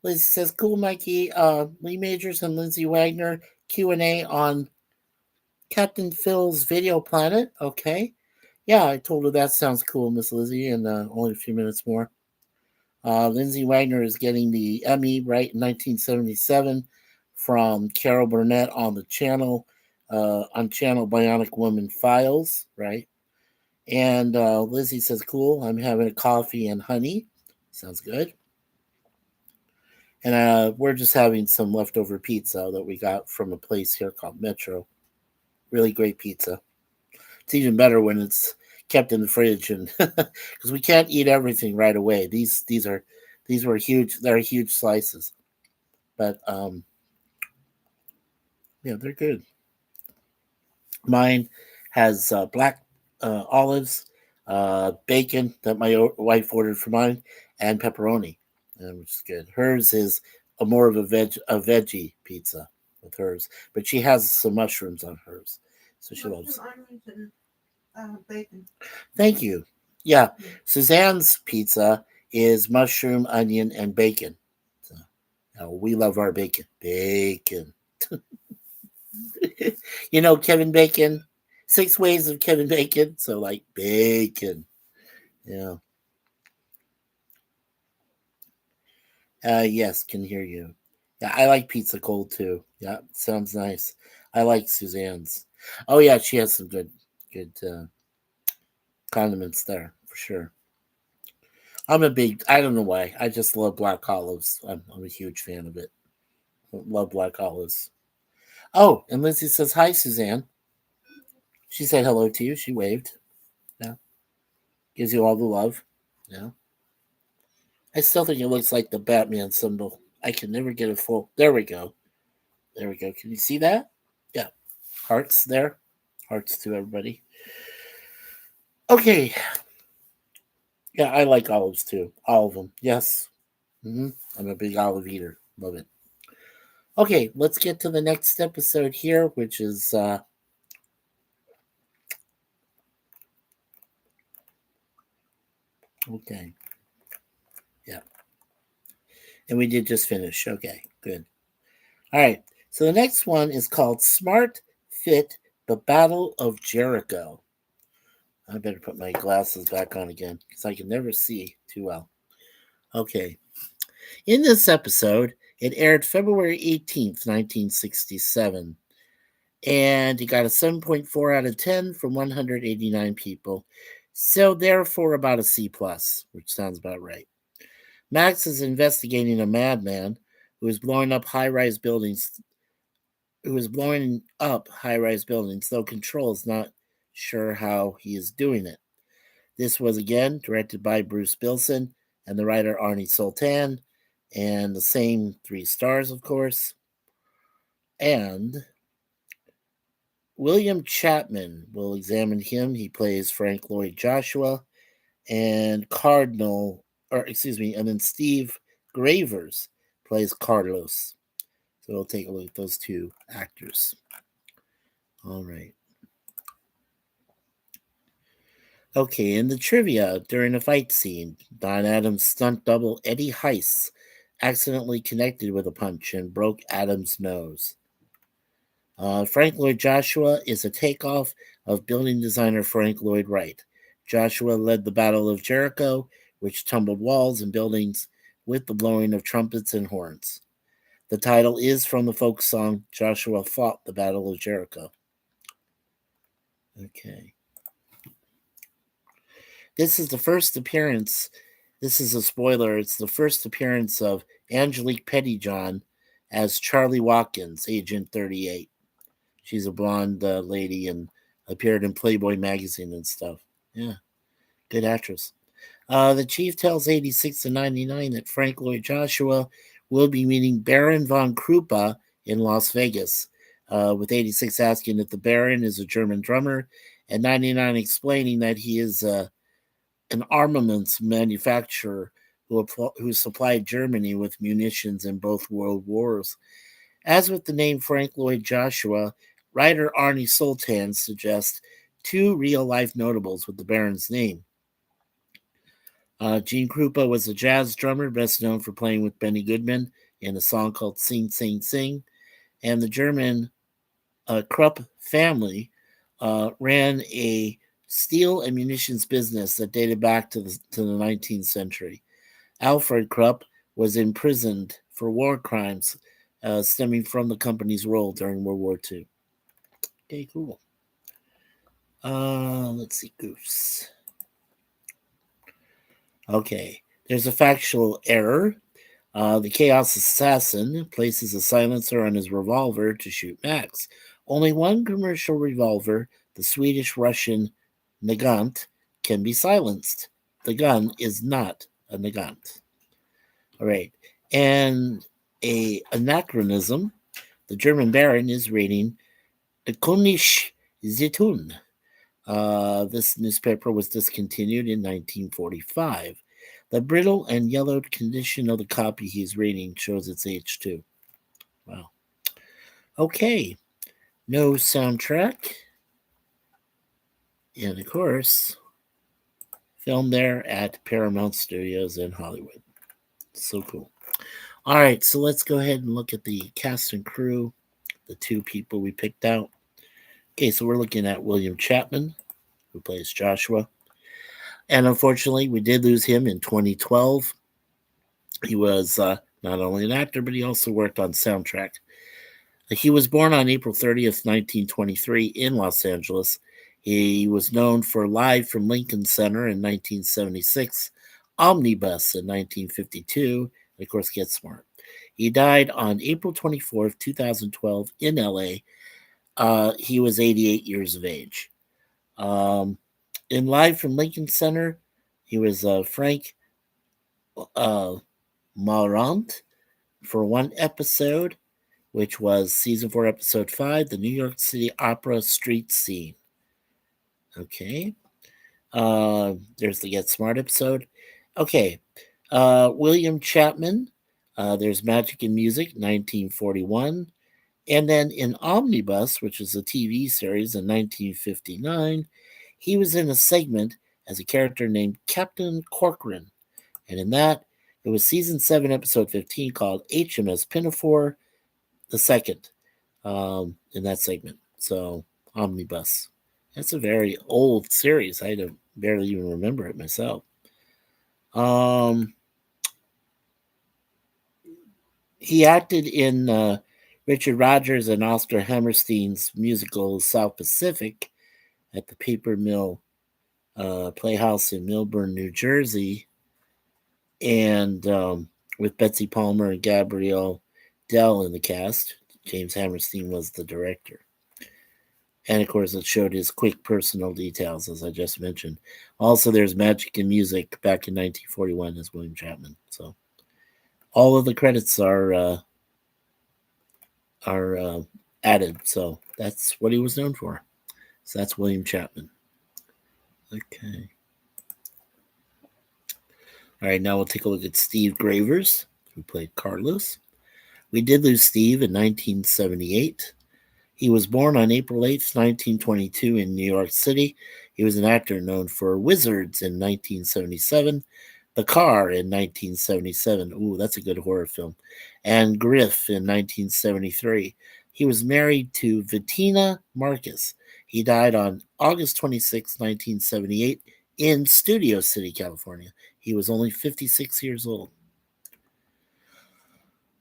Lizzie says, "Cool, Mikey." Lee Majors and Lindsay Wagner Q&A on Captain Phil's Video Planet. Okay, yeah, I told her that sounds cool, Miss Lizzie, and only a few minutes more. Lindsay Wagner is getting the Emmy right in 1977 from Carol Burnett on the channel on channel Bionic Woman Files, right? And Lizzie says, "Cool, I'm having a coffee and honey. Sounds good." And we're just having some leftover pizza that we got from a place here called Metro. Really great pizza. It's even better when it's kept in the fridge, and because we can't eat everything right away. These were huge. They're huge slices, but yeah, they're good. Mine has black olives, bacon that my wife ordered for mine, and pepperoni, which is good. Hers is more of a veggie pizza with hers, but she has some mushrooms on hers, so she loves. Bacon. Thank you. Yeah, Suzanne's pizza is mushroom, onion, and bacon. So, we love our bacon. Bacon. Kevin Bacon. 6 ways of Kevin Bacon. So like bacon. Yeah. Yes, can hear you. Yeah, I like pizza cold too. Yeah, sounds nice. I like Suzanne's. Oh yeah, she has some good condiments there for sure. I don't know why. I just love black olives. I'm a huge fan of it. Love black olives. Oh, and Lizzie says hi, Suzanne. She said hello to you. She waved. Yeah, gives you all the love. Yeah. I still think it looks like the Batman symbol. I can never get a full. There we go. There we go. Can you see that? Yeah. Hearts there. Hearts to everybody. Okay. Yeah, I like olives too. All of them. Yes. I'm a big olive eater. Love it. Okay, let's get to the next episode here, which is okay. Yeah. And we did just finish. Okay, good. All right. So the next one is called Smart Fit The Battle of Jericho. I better put my glasses back on again because I can never see too well. Okay. In this episode, it aired February 18th, 1967, and it got a 7.4 out of 10 from 189 people. So therefore about a C plus, which sounds about right. Max is investigating a madman who is blowing up high-rise buildings though Control is not sure how he is doing it. This was again directed by Bruce Bilson and the writer Arnie Sultan, and the same 3 stars, of course. And William Chapman will examine him. He plays Frank Lloyd Joshua, and and then Steve Gravers plays Carlos. So we'll take a look at those 2 actors. All right. Okay, in the trivia, during a fight scene, Don Adams' stunt double Eddie Heiss accidentally connected with a punch and broke Adams' nose. Frank Lloyd Joshua is a takeoff of building designer Frank Lloyd Wright. Joshua led the Battle of Jericho, which tumbled walls and buildings with the blowing of trumpets and horns. The title is from the folk song Joshua Fought the Battle of Jericho. Okay. This is the first appearance. This is a spoiler. It's the first appearance of Angelique Pettyjohn as Charlie Watkins, Agent 38. She's a blonde lady and appeared in Playboy magazine and stuff. Yeah, good actress. The chief tells 86 to 99 that Frank Lloyd Joshua will be meeting Baron von Krupa in Las Vegas, with 86 asking if the Baron is a German drummer, and 99 explaining that he is an armaments manufacturer who supplied Germany with munitions in both world wars. As with the name Frank Lloyd Joshua, writer Arnie Sultan suggests two real life notables with the Baron's name. Gene Krupa was a jazz drummer, best known for playing with Benny Goodman in a song called Sing, Sing, Sing. And the German Krupp family ran a steel and munitions business that dated back to the 19th century. Alfred Krupp was imprisoned for war crimes stemming from the company's role during World War II. Okay, cool. Let's see, Goose. Okay, there's a factual error. The Chaos Assassin places a silencer on his revolver to shoot Max. Only one commercial revolver, the Swedish-Russian Nagant, can be silenced. The gun is not a Nagant. All right. And a anachronism, the German Baron is reading König Zitun. This newspaper was discontinued in 1945. The brittle and yellowed condition of the copy he's reading shows its age too. Wow. Okay. No soundtrack. And of course, filmed there at Paramount Studios in Hollywood. So cool. All right, so let's go ahead and look at the cast and crew, the two people we picked out. Okay, so we're looking at William Chapman, who plays Joshua. And unfortunately, we did lose him in 2012. He was not only an actor, but he also worked on soundtrack. He was born on April 30th, 1923, in Los Angeles. He was known for Live from Lincoln Center in 1976, Omnibus in 1952, and of course, Get Smart. He died on April 24th, 2012, in LA. He was 88 years of age. In Live from Lincoln Center, he was Frank Marant for one episode, which was season 4, episode 5, the New York City Opera Street Scene. Okay. There's the Get Smart episode. Okay. William Chapman, there's Magic and Music, 1941. And then in Omnibus, which is a TV series in 1959, he was in a segment as a character named Captain Corcoran. And in that, it was season 7, episode 15, called HMS Pinafore the Second, in that segment. So, Omnibus. That's a very old series. I don't barely even remember it myself. He acted in Richard Rodgers and Oscar Hammerstein's musical South Pacific at the Paper Mill Playhouse in Millburn, New Jersey, and with Betsy Palmer and Gabrielle Dell in the cast. James Hammerstein was the director. And of course, it showed his quick personal details, as I just mentioned. Also, there's Magic and Music back in 1941 as William Chapman. So, all of the credits are added. So that's what he was known for. So that's William Chapman. Okay. All right, now we'll take a look at Steve Gravers, who played Carlos. We did lose Steve in 1978. He was born on April 8th, 1922 in New York City. He was an actor known for Wizards in 1977, The Car in 1977. Ooh, that's a good horror film. And Griff in 1973. He was married to Bettina Marcus. He died on August 26, 1978 in Studio City, California. He was only 56 years old.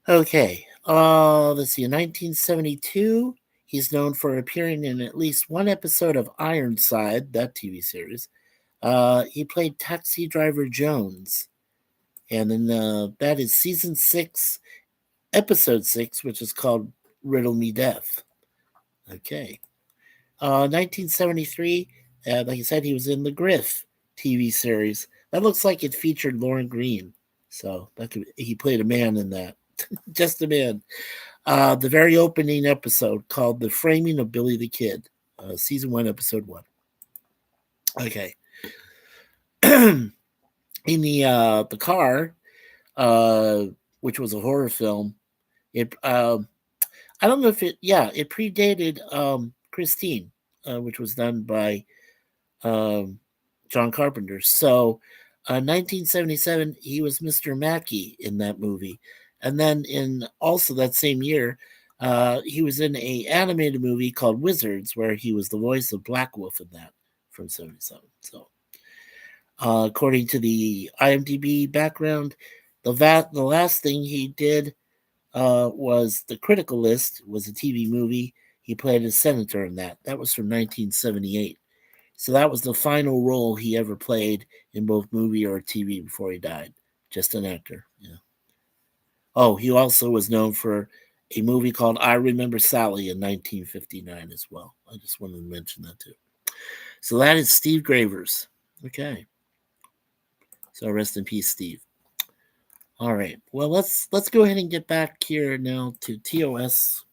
Okay, let's see. In 1972, he's known for appearing in at least one episode of Ironside, that TV series. He played Taxi Driver Jones. And then that is season 6, episode 6, which is called Riddle Me Death. Okay. 1973, like I said, he was in The Griff TV series. That looks like it featured Lauren Green. So he played a man in that. Just a man. The very opening episode called The Framing of Billy the Kid, season 1, episode 1. Okay. In the car, uh, which was a horror film, it I don't know if it predated Christine, which was done by um, John Carpenter. So, 1977, he was Mr. Mackey in that movie, and then in also that same year, he was in a animated movie called Wizards, where he was the voice of Black Wolf in that from '77. So, according to the IMDb background, the last thing he did was The Critical List, was a TV movie. He played a senator in that. That was from 1978. So that was the final role he ever played in both movie or TV before he died. Just an actor. Yeah. Oh, he also was known for a movie called I Remember Sally in 1959 as well. I just wanted to mention that too. So that is Steve Gravers. Okay. So rest in peace, Steve. All right. Well, let's go ahead and get back here now to TOS.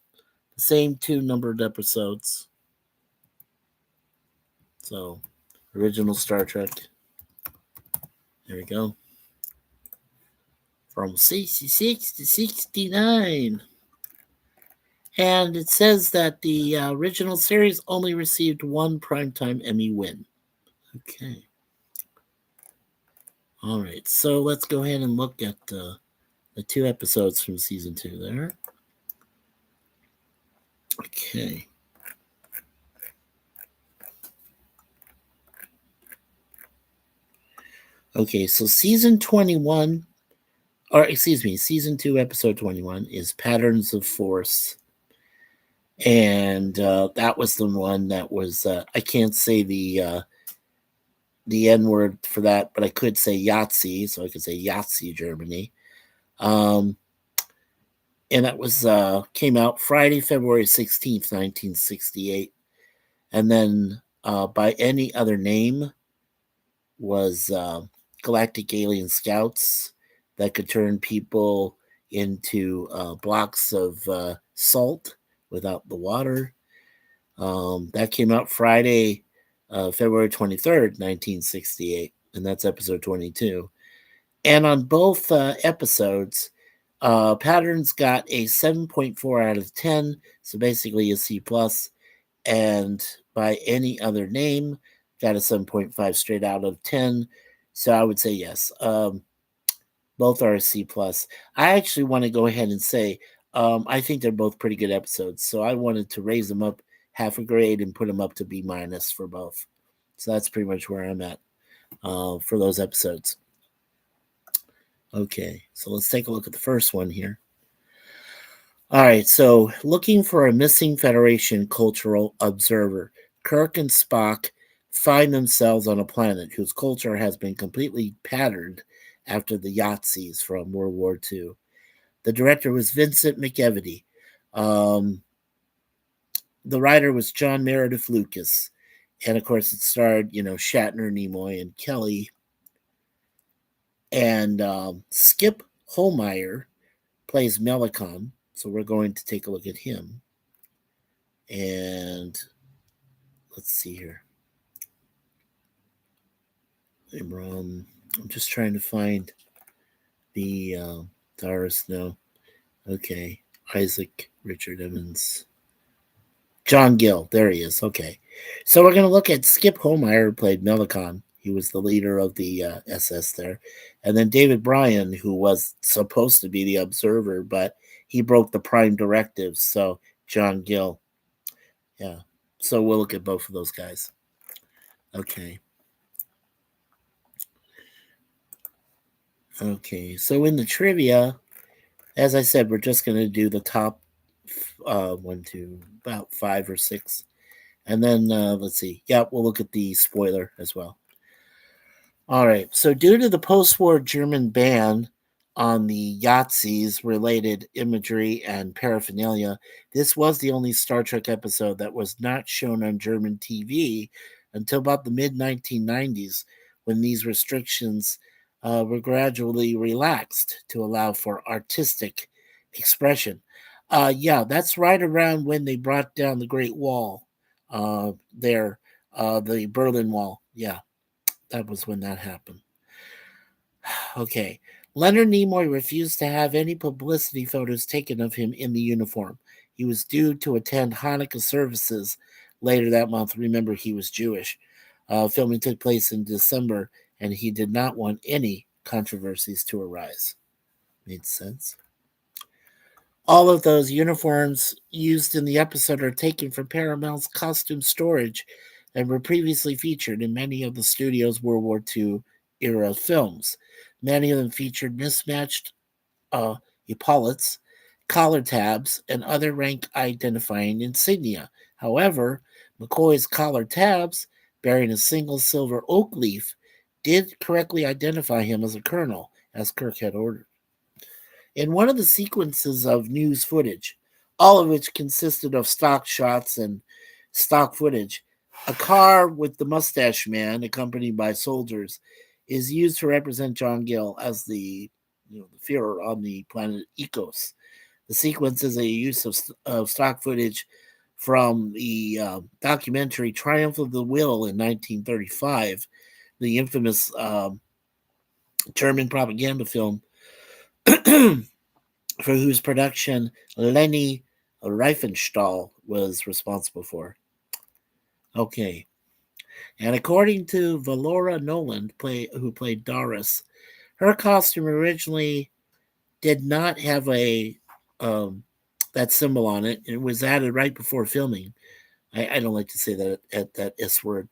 The same 2 numbered episodes. So, original Star Trek. There we go. From 66 to 69. And it says that the original series only received 1 Primetime Emmy win. Okay. All right. So let's go ahead and look at the 2 episodes from season 2 there. Okay. Okay, so season 21, or excuse me, season 2, episode 21 is Patterns of Force. And that was the one that was, I can't say the N word for that, but I could say Yahtzee, so I could say Yahtzee, Germany. And that was came out Friday, February 16th, 1968. And then By Any Other Name was Galactic Alien Scouts that could turn people into blocks of salt without the water. That came out Friday, February 23rd, 1968, and that's episode 22. And on both episodes, Patterns got a 7.4 out of 10, so basically a C plus, and By Any Other Name got a 7.5 straight out of 10. So I would say yes. Both are a C plus. I actually want to go ahead and say I think they're both pretty good episodes. So I wanted to raise them up half a grade and put them up to B minus for both. So that's pretty much where I'm at for those episodes. Okay, so let's take a look at the first one here. All right, so looking for a missing Federation cultural observer, Kirk and Spock find themselves on a planet whose culture has been completely patterned after the Yahtzees from World War II. The director was Vincent McEvedy. The writer was John Meredith Lucas. And of course, it starred, Shatner, Nimoy, and Kelly. And Skip Holmeyer plays Melicon. So we're going to take a look at him. And let's see here. I'm just trying to find the Doris. No. Okay. Isaac Richard Evans. John Gill. There he is. Okay. So we're going to look at Skip Holmeyer, who played Melicon. He was the leader of the SS there. And then David Bryan, who was supposed to be the observer, but he broke the prime directives. So John Gill. Yeah. So we'll look at both of those guys. Okay. Okay. So in the trivia, as I said, we're just going to do the top 1, 2, about 5 or 6. And then let's see. Yeah, we'll look at the spoiler as well. All right. So due to the post-war German ban on the Yahtzees related imagery and paraphernalia. This was the only Star Trek episode that was not shown on German TV until about the mid 1990s, when these restrictions were gradually relaxed to allow for artistic expression. Yeah, that's right around when they brought down the Great Wall there, the Berlin Wall. Yeah, that was when that happened. Okay. Leonard Nimoy refused to have any publicity photos taken of him in the uniform. He was due to attend Hanukkah services later that month. Remember, he was Jewish. Filming took place in December, and he did not want any controversies to arise. Made sense. All of those uniforms used in the episode are taken from Paramount's costume storage and were previously featured in many of the studio's World War II era films. Many of them featured mismatched uh, epaulets, collar tabs, and other rank identifying insignia. However, McCoy's collar tabs, bearing a single silver oak leaf, did correctly identify him as a colonel, as Kirk had ordered. In one of the sequences of news footage, all of which consisted of stock shots and stock footage, a car with the mustache man, accompanied by soldiers, is used to represent John Gill as the Führer on the planet Ecos. The sequence is a use of stock footage from the documentary Triumph of the Will in 1935, the infamous German propaganda film for whose production Leni Riefenstahl was responsible for. Okay. And according to Valora Noland, who played Doris, her costume originally did not have a that symbol on it. It was added right before filming. I don't like to say that S word.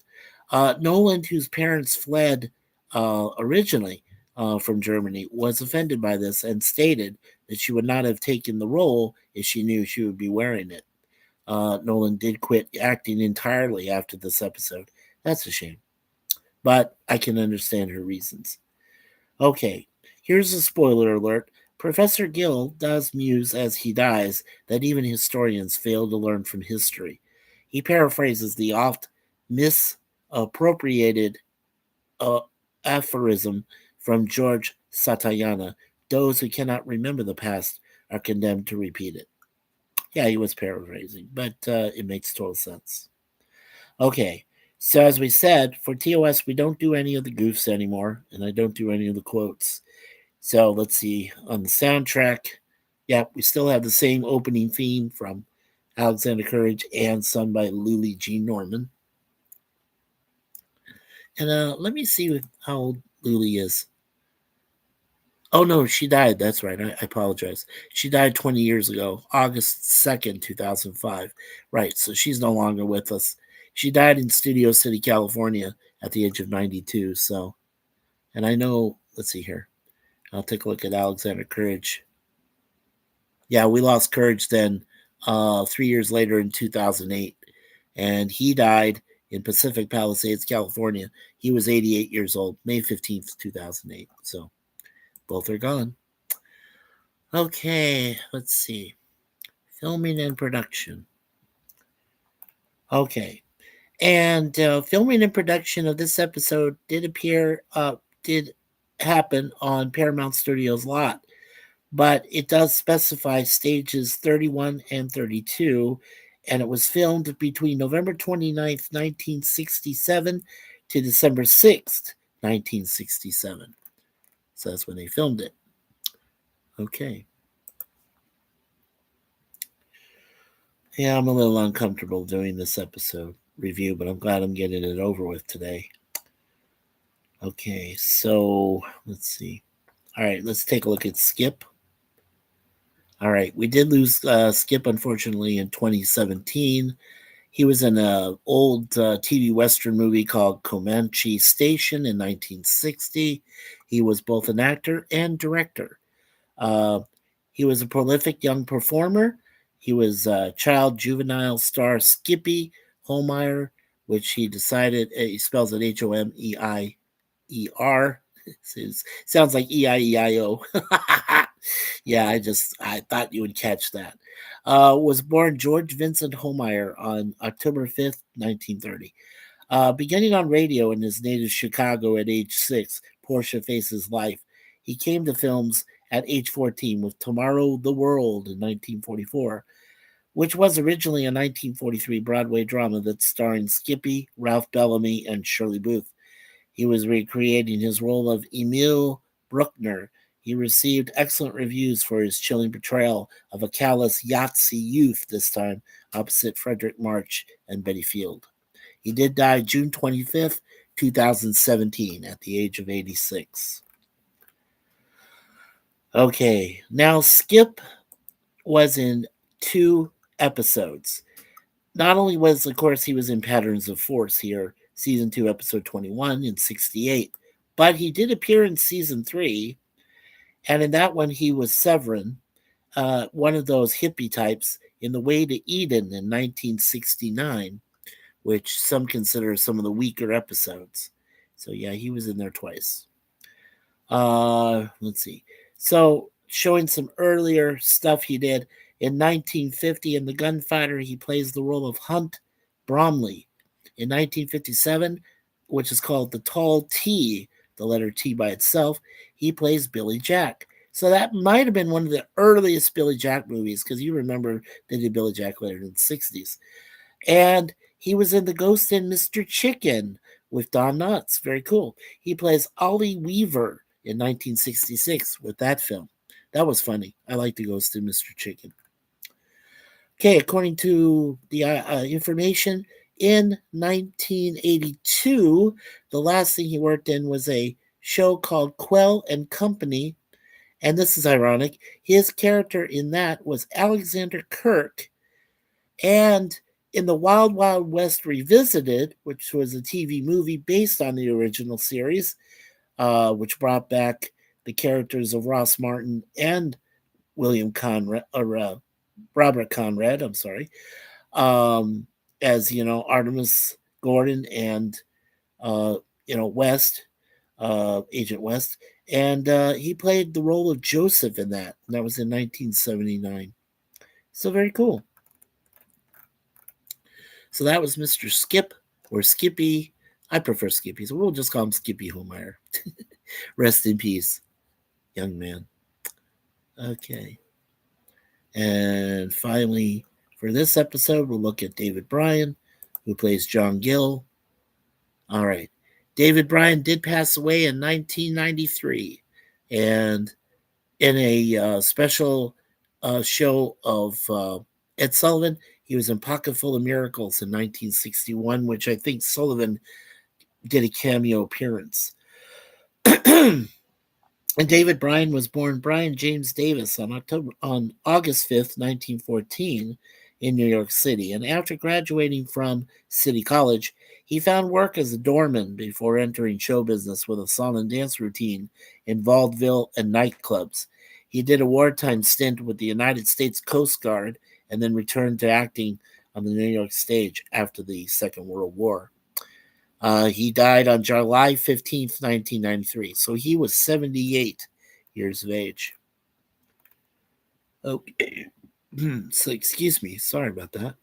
Noland, whose parents fled originally from Germany, was offended by this and stated that she would not have taken the role if she knew she would be wearing it. Nolan did quit acting entirely after this episode. That's a shame, but I can understand her reasons. Okay, here's a spoiler alert. Professor Gill does muse as he dies that even historians fail to learn from history. He paraphrases the oft misappropriated uh, aphorism from George Satayana: those who cannot remember the past are condemned to repeat it. Yeah, he was paraphrasing, but it makes total sense. Okay, so as we said, for TOS, we don't do any of the goofs anymore, and I don't do any of the quotes. So let's see. On the soundtrack, yeah, we still have the same opening theme from Alexander Courage and sung by Luli G. Norman. And let me see how old Luli is. Oh no, she died. That's right. I apologize. She died 20 years ago, August 2nd, 2005. Right. So she's no longer with us. She died in Studio City, California at the age of 92. So, and I know, let's see here. I'll take a look at Alexander Courage. Yeah, we lost Courage then 3 years later in 2008. And he died in Pacific Palisades, California. He was 88 years old, May 15th, 2008. So both are gone. Okay, let's see. Filming and production. Okay. And filming and production of this episode did happen on Paramount Studios lot, but it does specify stages 31 and 32, and it was filmed between November 29th, 1967 to December 6th, 1967. So that's when they filmed it. Okay. Yeah, I'm a little uncomfortable doing this episode review, but I'm glad I'm getting it over with today. Okay, so let's see. All right, let's take a look at Skip. All right, we did lose Skip, unfortunately, in 2017. He was in an old TV Western movie called Comanche Station in 1960. He was both an actor and director. Uh, he was a prolific young performer. He was child juvenile star Skippy Holmeyer, which he decided, he spells it Homeier. Sounds like E-I-E-I-O. Yeah, I thought you would catch that. Was born George Vincent Holmeyer on October 5th, 1930. Beginning on radio in his native Chicago at age 6, Portia faces life. He came to films at age 14 with Tomorrow the World in 1944, which was originally a 1943 Broadway drama that starring Skippy, Ralph Bellamy, and Shirley Booth. He was recreating his role of Emil Bruckner. He received excellent reviews for his chilling portrayal of a callous Yahtzee youth, this time opposite Frederick March and Betty Field. He did die June 25th, 2017, at the age of 86. Okay, now Skip was in 2 episodes. Not only was, of course, he was in Patterns of Force here, season 2, episode 21 in 68, but he did appear in season 3, and in that one he was Severin, one of those hippie types in The Way to Eden in 1969, which some consider some of the weaker episodes. So yeah, he was in there twice. Let's see. So showing some earlier stuff he did in 1950 in The Gunfighter, he plays the role of Hunt Bromley. In 1957, which is called The Tall T, the letter T by itself, he plays Billy Jack. So that might have been one of the earliest Billy Jack movies, because you remember they did Billy Jack later in the 60s. And he was in The Ghost in Mr. Chicken with Don Knotts. Very cool. He plays Ollie Weaver in 1966 with that film. That was funny. I like The Ghost in Mr. Chicken. Okay, according to the information, in 1982, the last thing he worked in was a show called Quell and Company. And this is ironic. His character in that was Alexander Kirk. And in The Wild Wild West Revisited, which was a TV movie based on the original series, which brought back the characters of Ross Martin and William Conrad, or Robert Conrad, I'm sorry, as Artemis Gordon and West, Agent West, and he played the role of Joseph in that. And that was in 1979. So very cool. So that was Mr. Skip or Skippy. I prefer Skippy, so we'll just call him Skippy Holmeyer. Rest in peace, young man. Okay. And finally, for this episode, we'll look at David Bryan, who plays John Gill. All right. David Bryan did pass away in 1993. And in a special show of Ed Sullivan, he was in Pocketful of Miracles in 1961, which I think Sullivan did a cameo appearance. And David Bryan was born Brian James Davis on August 5th, 1914, in New York City. And after graduating from City College, he found work as a doorman before entering show business with a song and dance routine in vaudeville and nightclubs. He did a wartime stint with the United States Coast Guard and then returned to acting on the New York stage after the Second World War. He died on July 15th, 1993. So he was 78 years of age. Okay. So, excuse me. Sorry about that.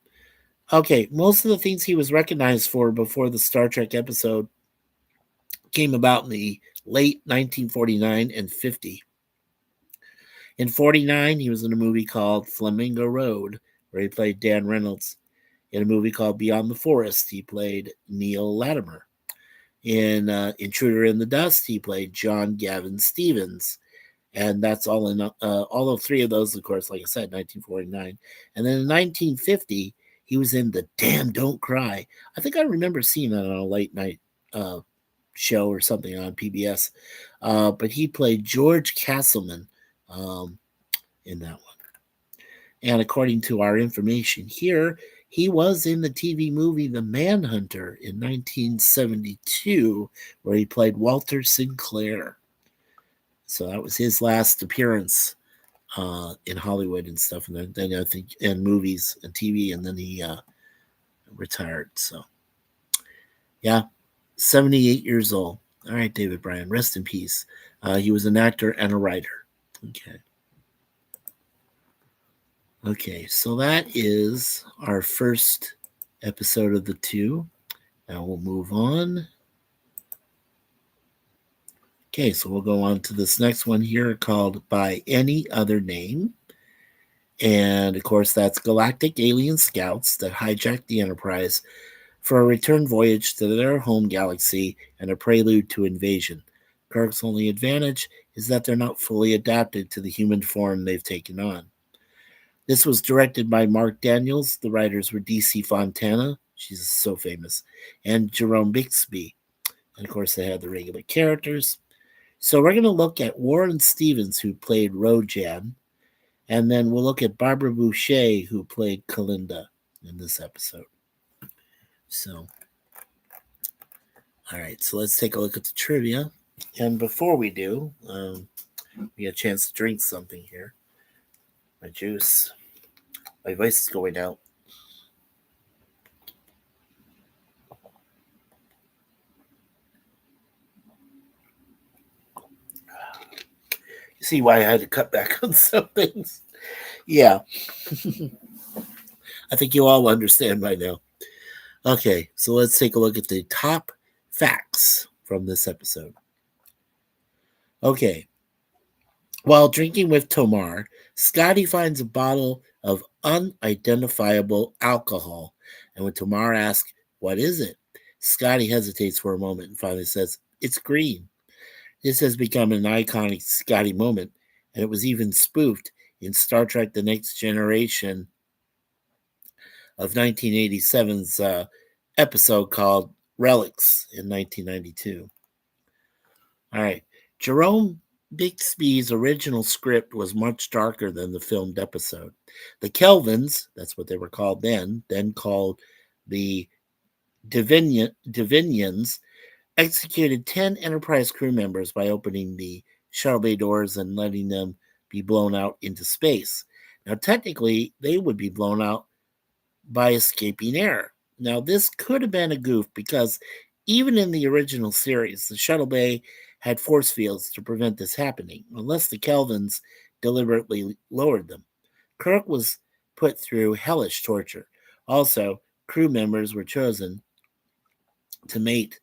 Okay. Most of the things he was recognized for before the Star Trek episode came about in the late 1949 and 50. In 49, he was in a movie called Flamingo Road, where he played Dan Reynolds. In a movie called Beyond the Forest, he played Neil Latimer. In Intruder in the Dust, he played John Gavin Stevens. And that's all in all of 3 of those, of course, like I said, 1949. And then in 1950, he was in The Damn Don't Cry. I think I remember seeing that on a late night show or something on PBS. But he played George Castleman in that one. And according to our information here, he was in the TV movie The Manhunter in 1972, where he played Walter Sinclair. So that was his last appearance in Hollywood and stuff, and then I think in movies and TV, and then he retired. So yeah, 78 years old. All right, David Bryan, rest in peace. He was an actor and a writer. Okay. Okay, so that is our first episode of the two. Now we'll move on. Okay, so we'll go on to this next one here called By Any Other Name. And of course, that's galactic alien scouts that hijacked the Enterprise for a return voyage to their home galaxy and a prelude to invasion. Kirk's only advantage is that they're not fully adapted to the human form they've taken on. This was directed by Mark Daniels. The writers were D.C. Fontana, she's so famous, and Jerome Bixby. And of course, they had the regular characters. So we're going to look at Warren Stevens, who played Rojan, and then we'll look at Barbara Boucher, who played Kalinda in this episode. So, all right, so let's take a look at the trivia. And before we do, we get a chance to drink something here. My juice. My voice is going out. You see why I had to cut back on some things? Yeah. I think you all understand by now. Okay, so let's take a look at the top facts from this episode. Okay. While drinking with Tomar, Scotty finds a bottle of unidentifiable alcohol. And when Tomar asks, "What is it?" Scotty hesitates for a moment and finally says, "It's green." This has become an iconic Scotty moment, and it was even spoofed in Star Trek The Next Generation of 1987's episode called Relics in 1992. All right. Jerome Bixby's original script was much darker than the filmed episode. The Kelvins, that's what they were called then called the Divinians, executed 10 Enterprise crew members by opening the shuttle bay doors and letting them be blown out into space. Now, technically, they would be blown out by escaping air. Now, this could have been a goof because even in the original series, the shuttle bay had force fields to prevent this happening, unless the Kelvins deliberately lowered them. Kirk was put through hellish torture. Also, crew members were chosen to mate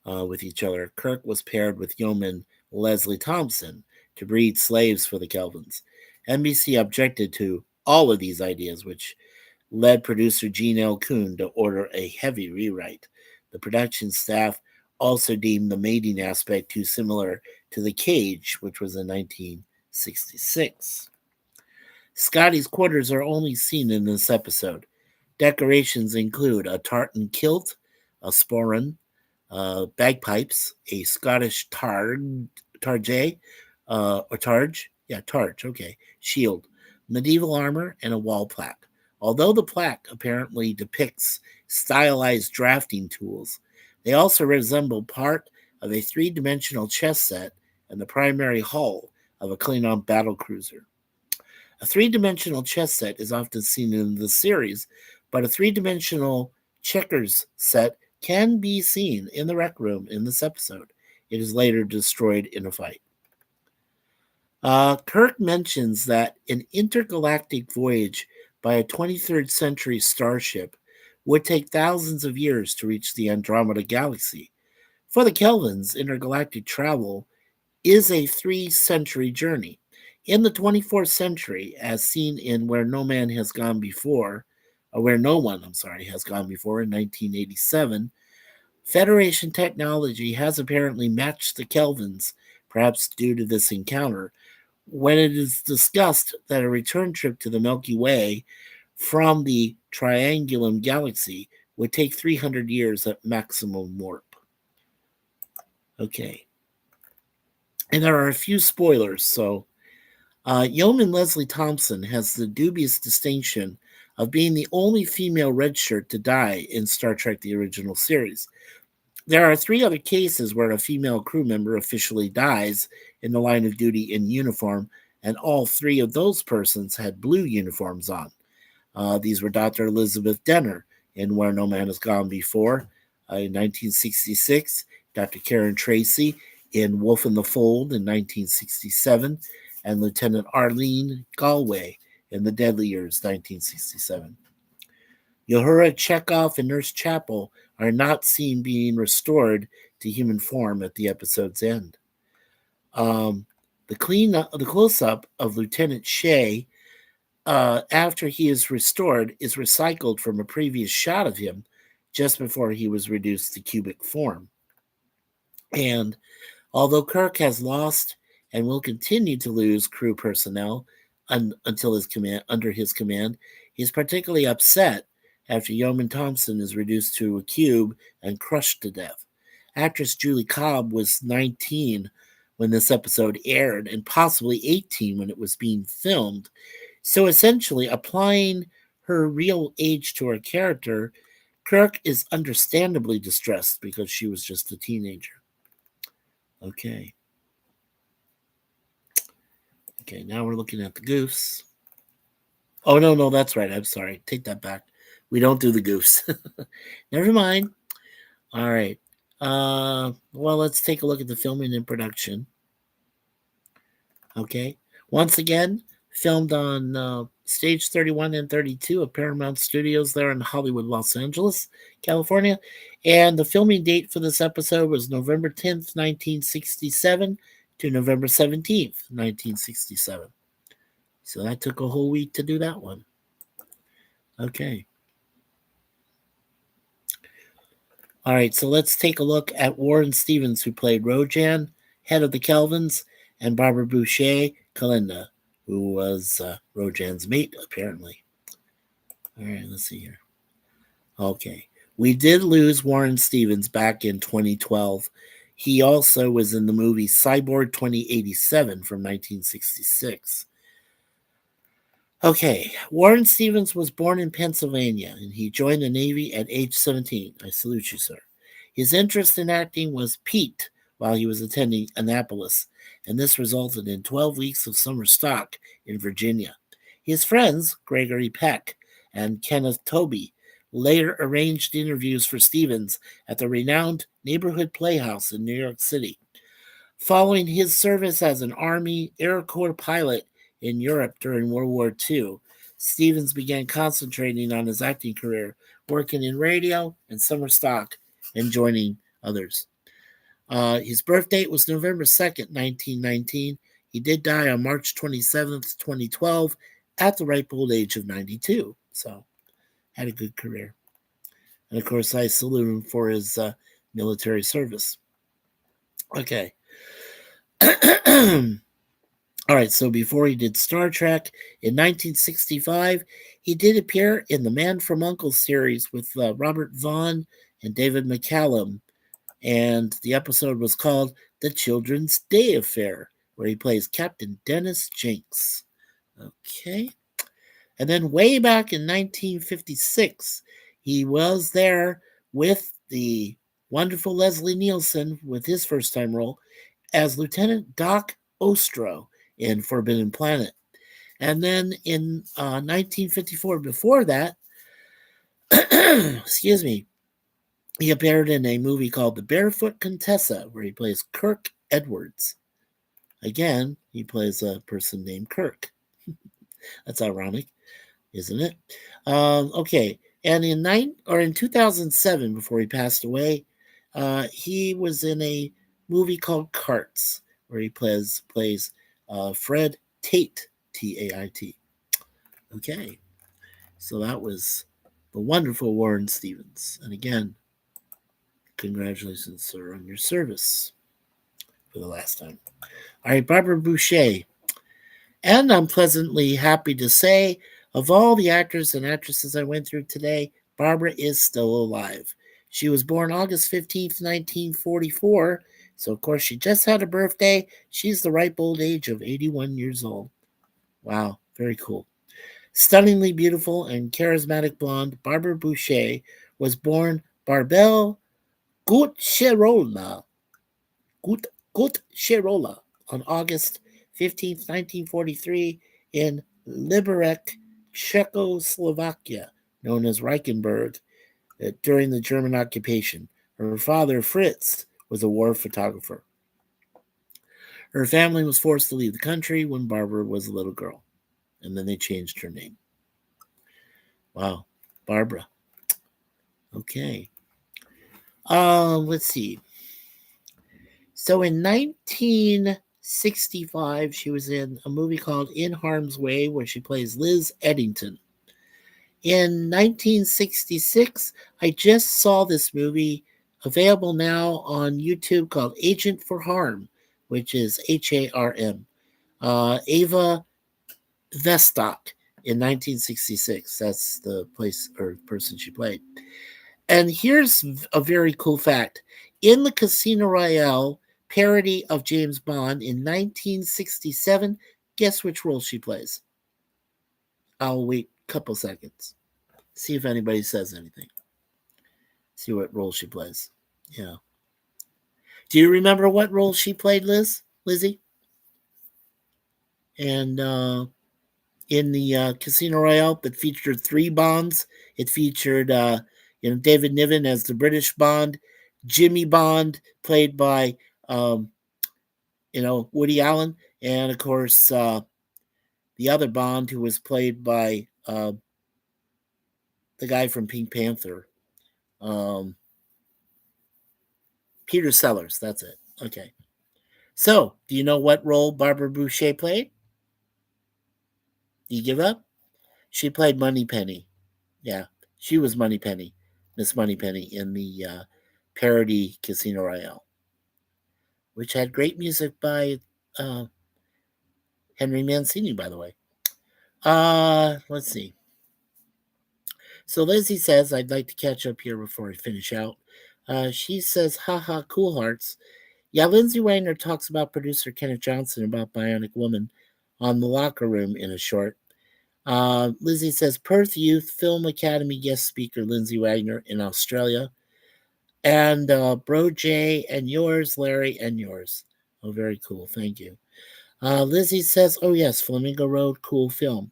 with each other. Kirk was paired with yeoman Leslie Thompson to breed slaves for the Kelvins. NBC objected to all of these ideas, which led producer Gene L. Kuhn to order a heavy rewrite. The production staff also deemed the mating aspect too similar to The Cage, which was in 1966. Scotty's quarters are only seen in this episode. Decorations include a tartan kilt, a sporran, bagpipes, a Scottish targe, or targe, okay, shield, medieval armor, and a wall plaque. Although the plaque apparently depicts stylized drafting tools, they also resemble part of a three-dimensional chess set and the primary hull of a Klingon battlecruiser. A three-dimensional chess set is often seen in the series, but a three-dimensional checkers set can be seen in the rec room in this episode. It is later destroyed in a fight. Kirk mentions that an intergalactic voyage by a 23rd century starship would take thousands of years to reach the Andromeda Galaxy. For the Kelvins, intergalactic travel is a 3-century journey. In the 24th century, as seen in Where No Man Has Gone Before, Where No One, has gone before in 1987, Federation technology has apparently matched the Kelvins, perhaps due to this encounter, when it is discussed that a return trip to the Milky Way from the Triangulum galaxy would take 300 years at maximum warp. Okay. And there are a few spoilers. So, Yeoman Leslie Thompson has the dubious distinction of being the only female redshirt to die in Star Trek the original series. There are 3 other cases where a female crew member officially dies in the line of duty in uniform, and all 3 of those persons had blue uniforms on. These were Dr. Elizabeth Denner in Where No Man Has Gone Before in 1966, Dr. Karen Tracy in Wolf in the Fold in 1967, and Lieutenant Arlene Galway in The Deadly Years, 1967. Uhura, Chekhov, and Nurse Chapel are not seen being restored to human form at the episode's end. The close-up of Lieutenant Shea after he is restored is recycled from a previous shot of him just before he was reduced to cubic form. And although Kirk has lost and will continue to lose crew personnel until under his command, he's particularly upset after Yeoman Thompson is reduced to a cube and crushed to death. Actress Julie Cobb was 19 when this episode aired and possibly 18 when it was being filmed. So essentially, applying her real age to her character, Kirk is understandably distressed because she was just a teenager. Okay. Okay, now we're looking at the goofs. Oh, no, that's right. I'm sorry. Take that back. We don't do the goofs. Never mind. All right. Well, let's take a look at the filming and production. Okay. Once again, filmed on Stage 31 and 32 of Paramount Studios there in Hollywood, Los Angeles, California. And the filming date for this episode was November 10th, 1967 to November 17th, 1967. So that took a whole week to do that one. Okay. All right, so let's take a look at Warren Stevens, who played Rojan, head of the Kelvins, and Barbara Boucher, Kalinda, who was Rojan's mate, apparently. All right, let's see here. Okay. We did lose Warren Stevens back in 2012. He also was in the movie Cyborg 2087 from 1966. Okay, Warren Stevens was born in Pennsylvania, and he joined the Navy at age 17. I salute you, sir. His interest in acting was piqued while he was attending Annapolis, and this resulted in 12 weeks of summer stock in Virginia. His friends, Gregory Peck and Kenneth Tobey, later arranged interviews for Stevens at the renowned Neighborhood Playhouse in New York City. Following his service as an Army Air Corps pilot in Europe during World War II, Stevens began concentrating on his acting career, working in radio and summer stock, and joining others. His birth date was November 2nd, 1919. He did die on March 27th, 2012, at the ripe old age of 92. So, had a good career. And of course, I salute him for his military service. Okay. All right, so before he did Star Trek, in 1965, he did appear in the Man from U.N.C.L.E. series with Robert Vaughn and David McCallum, and the episode was called The Children's Day Affair, where he plays Captain Dennis Jenks. Okay. And then way back in 1956, he was there with the wonderful Leslie Nielsen with his first-time role as Lieutenant Doc Ostro in Forbidden Planet. And then in 1954, before that, excuse me, he appeared in a movie called The Barefoot Contessa, where he plays Kirk Edwards. Again, he plays a person named Kirk. That's ironic, isn't it? Okay, and in 2007, before he passed away, he was in a movie called Carts, where he plays Fred Tate, Tait. Okay, so that was the wonderful Warren Stevens. And again, congratulations, sir, on your service for the last time. All right, Barbara Boucher. And I'm pleasantly happy to say, of all the actors and actresses I went through today, Barbara is still alive. She was born August 15th, 1944. So, of course, she just had a birthday. She's the ripe old age of 81 years old. Wow, very cool. Stunningly beautiful and charismatic blonde, Barbara Boucher was born Barbel Gutscherola on August 15th, 1943 in Liberec, Czechoslovakia, known as Reichenberg, during the German occupation. Her father, Fritz, was a war photographer. Her family was forced to leave the country when Barbara was a little girl, and then they changed her name. Wow, Barbara. Okay. Let's see. So in 1965, she was in a movie called In Harm's Way, where she plays Liz Eddington. In 1966, I just saw this movie available now on YouTube called Agent for Harm, which is Harm. Ava Vestok in 1966. That's the place or person she played. And here's a very cool fact. In the Casino Royale parody of James Bond in 1967, guess which role she plays? I'll wait a couple seconds. See if anybody says anything. See what role she plays. Yeah. Do you remember what role she played, Lizzie? And in the Casino Royale that featured 3 Bonds. It featured David Niven as the British Bond, Jimmy Bond played by Woody Allen, and of course the other Bond who was played by the guy from Pink Panther, Peter Sellers. That's it. Okay. So, do you know what role Barbara Boucher played? Do you give up? She played Moneypenny. Yeah, she was Moneypenny, Miss Moneypenny in the parody Casino Royale, which had great music by Henry Mancini, by the way. Let's see. So Lizzie says, I'd like to catch up here before I finish out. She says, haha, cool hearts. Yeah, Lindsay Wagner talks about producer Kenneth Johnson about Bionic Woman on The Locker Room in a short. Lizzie says, Perth Youth Film Academy guest speaker Lindsay Wagner in Australia. And Bro J and yours, Larry, and yours. Oh, very cool. Thank you. Lizzie says, oh, yes, Flamingo Road, cool film.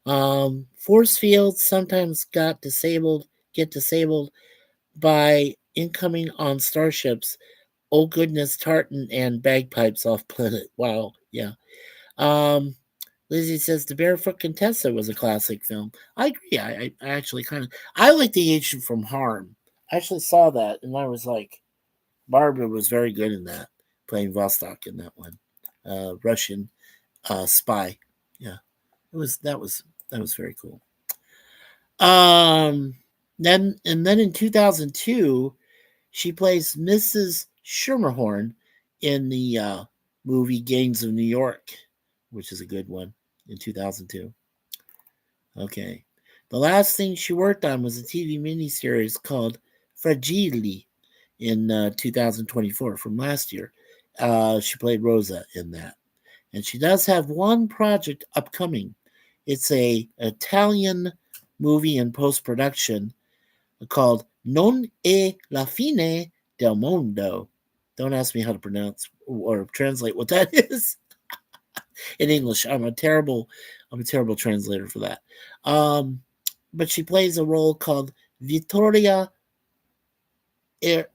Force fields sometimes get disabled by incoming on starships. Oh, goodness, tartan and bagpipes off planet. Wow, yeah. Lizzie says The Barefoot Contessa was a classic film. I agree. I actually I like The Agent from Harm. I actually saw that, and I was like, Barbara was very good in that, playing Vostok in that one, Russian spy. Yeah, that was very cool. Then in 2002, she plays Mrs. Schermerhorn in the movie Gangs of New York, which is a good one in 2002. Okay. The last thing she worked on was a TV miniseries called Fragile in 2024 from last year. She played Rosa in that. And she does have one project upcoming. It's a Italian movie in post-production called Non è la fine del mondo. Don't ask me how to pronounce or translate what that is in English. I'm a terrible translator for that. But she plays a role called Vittoria Eroldi.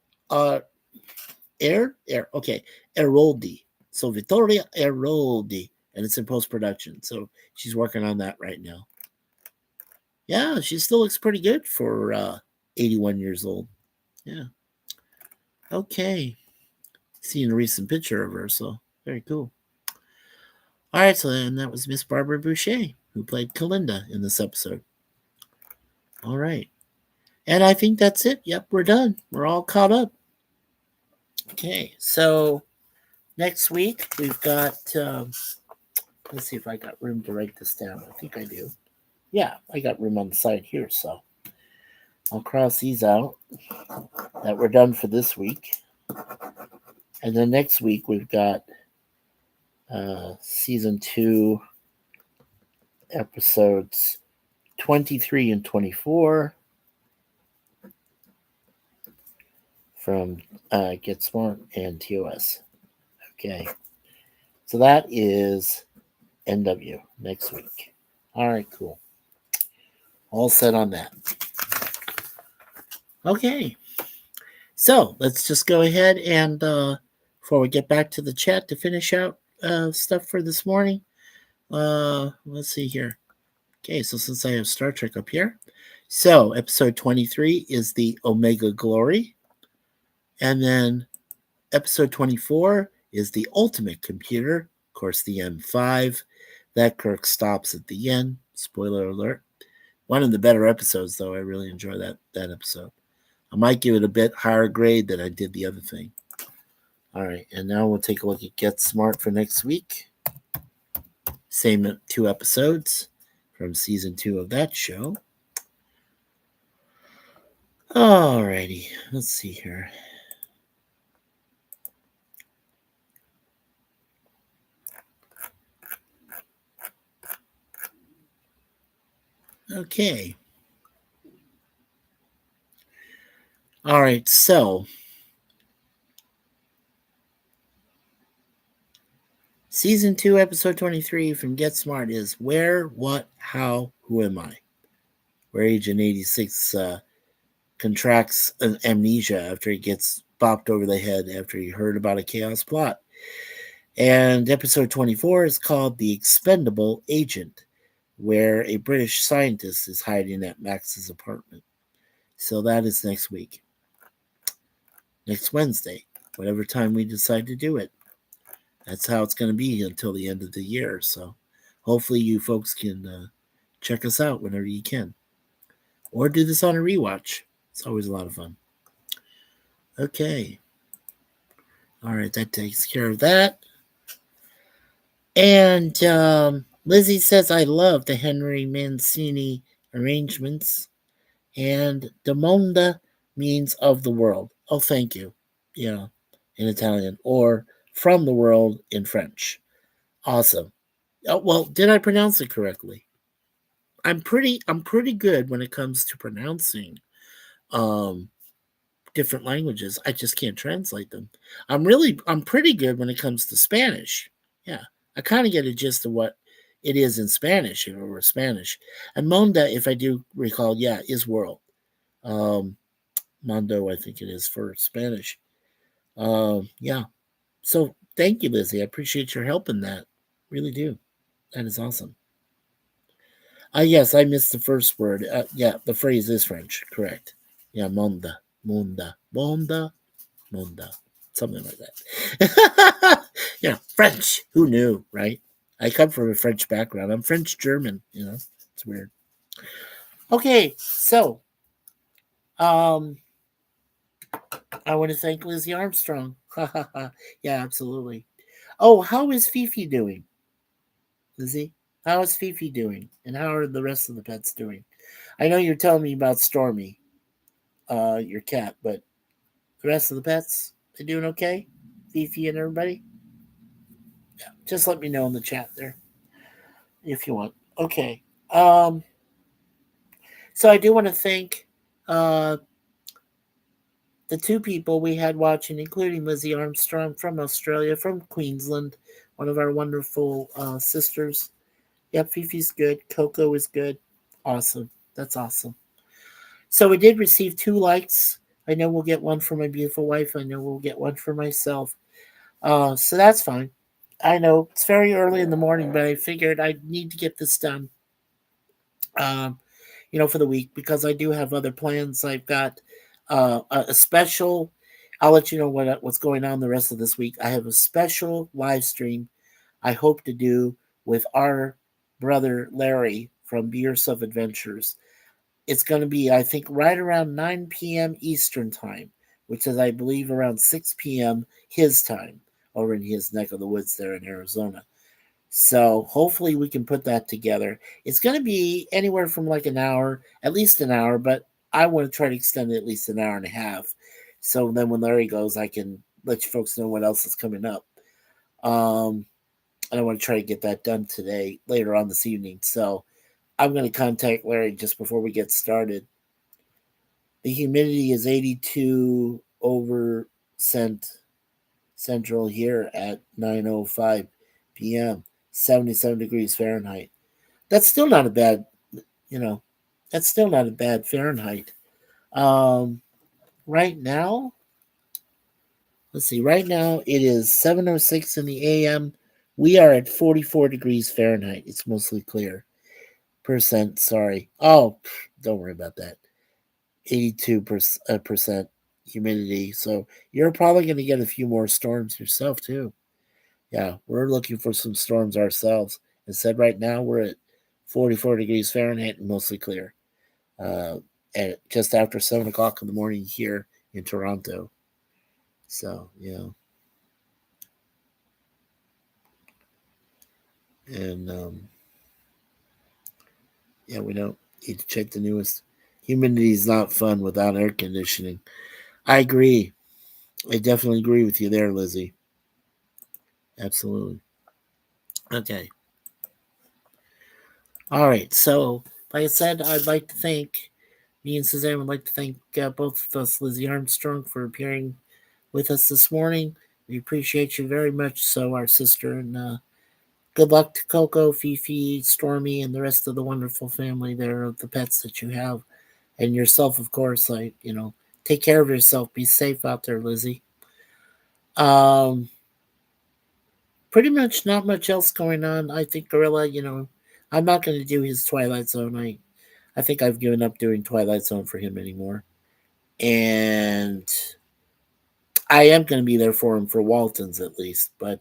So Vittoria Eroldi, and it's in post production. So she's working on that right now. Yeah, she still looks pretty good for 81 years old. Yeah. Okay. Seen a recent picture of her, so very cool. All right, so then that was Miss Barbara Boucher, who played Kalinda in this episode. All right. And I think that's it. Yep, we're done. We're all caught up. Okay, so next week we've got, let's see if I got room to write this down. I think I do. Yeah, I got room on the side here, so I'll cross these out that we're done for this week. And then next week we've got season 2 episodes 23 and 24 from Get Smart and TOS. Okay. So that is NW next week. All right, cool. All set on that. Okay. So let's just go ahead and before we get back to the chat to finish out stuff for this morning, let's see here. Okay, so since I have Star Trek up here, so episode 23 is the Omega Glory, and then episode 24 is the Ultimate Computer, of course, the M5. That Kirk stops at the end. Spoiler alert. One of the better episodes, though. I really enjoy that episode. I might give it a bit higher grade than I did the other thing. All right, and now we'll take a look at Get Smart for next week. Same 2 episodes from season 2 of that show. Alrighty, let's see here. Okay. All right, so season 2, episode 23 from Get Smart is Where, What, How, Who Am I? Where Agent 86 contracts an amnesia after he gets bopped over the head after he heard about a chaos plot. And episode 24 is called The Expendable Agent, where a British scientist is hiding at Max's apartment. So that is next week. Next Wednesday, whatever time we decide to do it. That's how it's going to be until the end of the year. So hopefully you folks can check us out whenever you can. Or do this on a rewatch. It's always a lot of fun. Okay. All right, that takes care of that. And Lizzie says, I love the Henry Mancini arrangements. And Demonda means of the world. Oh, thank you. Yeah, in Italian. Or from the world in French. Awesome. Oh, well, did I pronounce it correctly? I'm pretty good when it comes to pronouncing um, different languages. I just can't translate them. I'm pretty good when it comes to Spanish. Yeah, I kind of get a gist of what it is in Spanish if it were Spanish. And Monda, if I do recall, yeah, is world. Um, Mondo, I think it is for Spanish. Yeah. So thank you, Lizzie. I appreciate your help in that. Really do. That is awesome. Yes, I missed the first word. Yeah, the phrase is French. Correct. Yeah, monda, monda, monda, monda, something like that. Yeah, French. Who knew, right? I come from a French background. I'm French German. It's weird. Okay, so um, I want to thank Lizzie Armstrong. Yeah, absolutely. Oh, how is Fifi doing, Lizzie? How is Fifi doing, and how are the rest of the pets doing? I know you're telling me about Stormy, your cat, but the rest of the pets, they doing okay? Fifi and everybody? Yeah, just let me know in the chat there if you want. Okay. Um, so I do want to thank uh, the 2 people we had watching, including Lizzie Armstrong from Australia, from Queensland, one of our wonderful sisters. Yep, Fifi's good. Coco is good. Awesome. That's awesome. So we did receive 2 likes. I know we'll get one for my beautiful wife. I know we'll get one for myself. So that's fine. I know it's very early in the morning, but I figured I need to get this done, um, for the week because I do have other plans. I've got a special. I'll let you know what's going on the rest of this week. I have a special live stream I hope to do with our brother Larry from Beers of Adventures. It's going to be, I think, right around 9 p.m. Eastern time, which is, I believe, around 6 p.m. his time over in his neck of the woods there in Arizona. So hopefully we can put that together. It's going to be anywhere from like an hour, at least an hour, but I want to try to extend it at least an hour and a half. So then when Larry goes, I can let you folks know what else is coming up. And I want to try to get that done today, later on this evening. So I'm going to contact Larry just before we get started. The humidity is 82 over central here at 9:05 p.m. 77 degrees Fahrenheit. That's still not a bad, you know, that's still not a bad Fahrenheit. Um, right now, Let's see. Right now it is 7:06 in the a.m. We are at 44 degrees Fahrenheit. It's mostly clear. Percent. Sorry. Oh, don't worry about that. 82% humidity. So you're probably going to get a few more storms yourself too. Yeah, we're looking for some storms ourselves. Instead, right now we're at 44 degrees Fahrenheit and mostly clear. Uh, at just after 7 o'clock in the morning here in Toronto. So and yeah, we don't need to check the newest. Humidity is not fun without air conditioning. I agree. I definitely agree with you there, Lizzie. Absolutely. Okay. All right. So, like I said, I'd like to thank me and Suzanne would like to thank both of us, Lizzie Armstrong, for appearing with us this morning. We appreciate you very much. So, our sister, and good luck to Coco, Fifi, Stormy, and the rest of the wonderful family there of the pets that you have, and yourself, of course. Take care of yourself. Be safe out there, Lizzie. Um, Pretty much not much else going on. I think Gorilla, I'm not going to do his Twilight Zone. I think I've given up doing Twilight Zone for him anymore. And I am going to be there for him for Walton's at least, but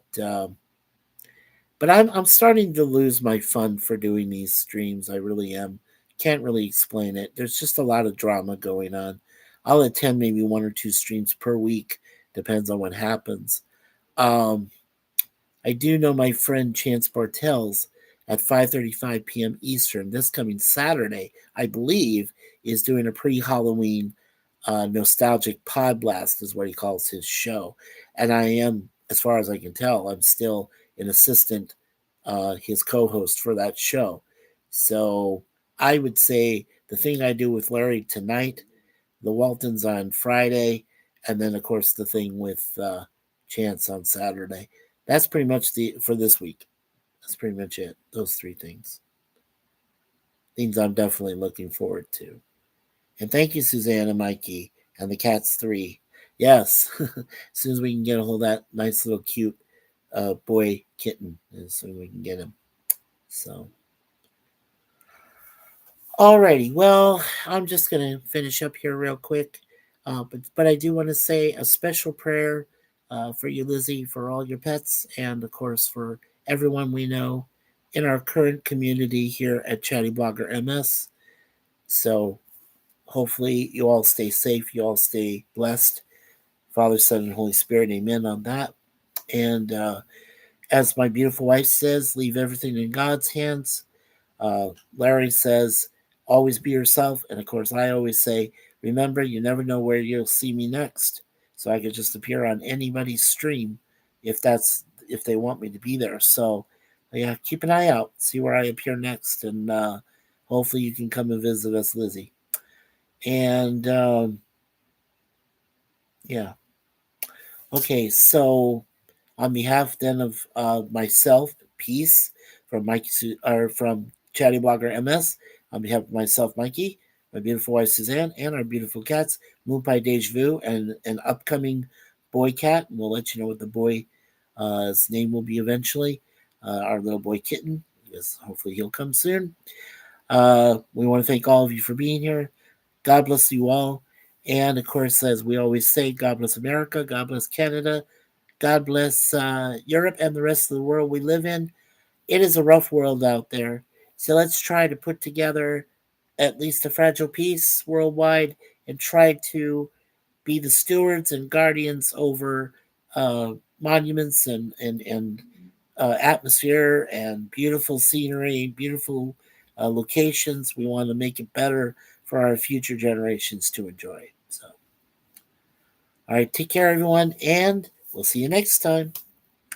I'm starting to lose my fun for doing these streams. I really am. Can't really explain it. There's just a lot of drama going on. I'll attend maybe one or two streams per week, depends on what happens. Um, I do know my friend Chance Bartels at 5:35 p.m. Eastern this coming Saturday, I believe, is doing a pre-Halloween nostalgic pod blast, is what he calls his show. And I am, as far as I can tell, I'm still an assistant, his co-host for that show. So I would say the thing I do with Larry tonight, the Waltons on Friday, and then of course the thing with Chance on Saturday. That's pretty much the for this week. That's pretty much it. Those three things. Things I'm definitely looking forward to. And thank you, Susanna, Mikey, and the Cats 3. Yes, as soon as we can get a hold of that nice little cute boy kitten, as soon as we can get him. So, alrighty. Well, I'm just gonna finish up here real quick, but I do want to say a special prayer for you, Lizzie, for all your pets, and of course for everyone we know in our current community here at ChattyBloggerMS. So hopefully you all stay safe, you all stay blessed. Father, Son, and Holy Spirit, amen on that. And as my beautiful wife says, leave everything in God's hands. Larry says, always be yourself. And of course, I always say, remember, you never know where you'll see me next. So I could just appear on anybody's stream if they want me to be there. So yeah, keep an eye out, see where I appear next, and hopefully you can come and visit us, Lizzie. And yeah, okay. So on behalf then of myself, peace from Mikey or from Chatty Blogger MS. On behalf of myself, Mikey, my beautiful wife Suzanne, and our beautiful cats, Moonpie Deja Vu, and an upcoming boy cat. And we'll let you know what the boy's name will be eventually. Our little boy kitten, because hopefully he'll come soon. We want to thank all of you for being here. God bless you all. And of course, as we always say, God bless America, God bless Canada, God bless Europe and the rest of the world we live in. It is a rough world out there. So let's try to put together at least a fragile peace worldwide and try to be the stewards and guardians over monuments and atmosphere and beautiful scenery, beautiful locations. We want to make it better for our future generations to enjoy. So, all right, take care, everyone, and we'll see you next time.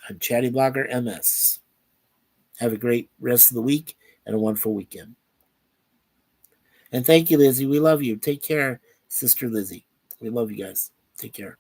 I'm Chatty Blogger MS. Have a great rest of the week and a wonderful weekend. And thank you, Lizzie. We love you. Take care, Sister Lizzie. We love you guys. Take care.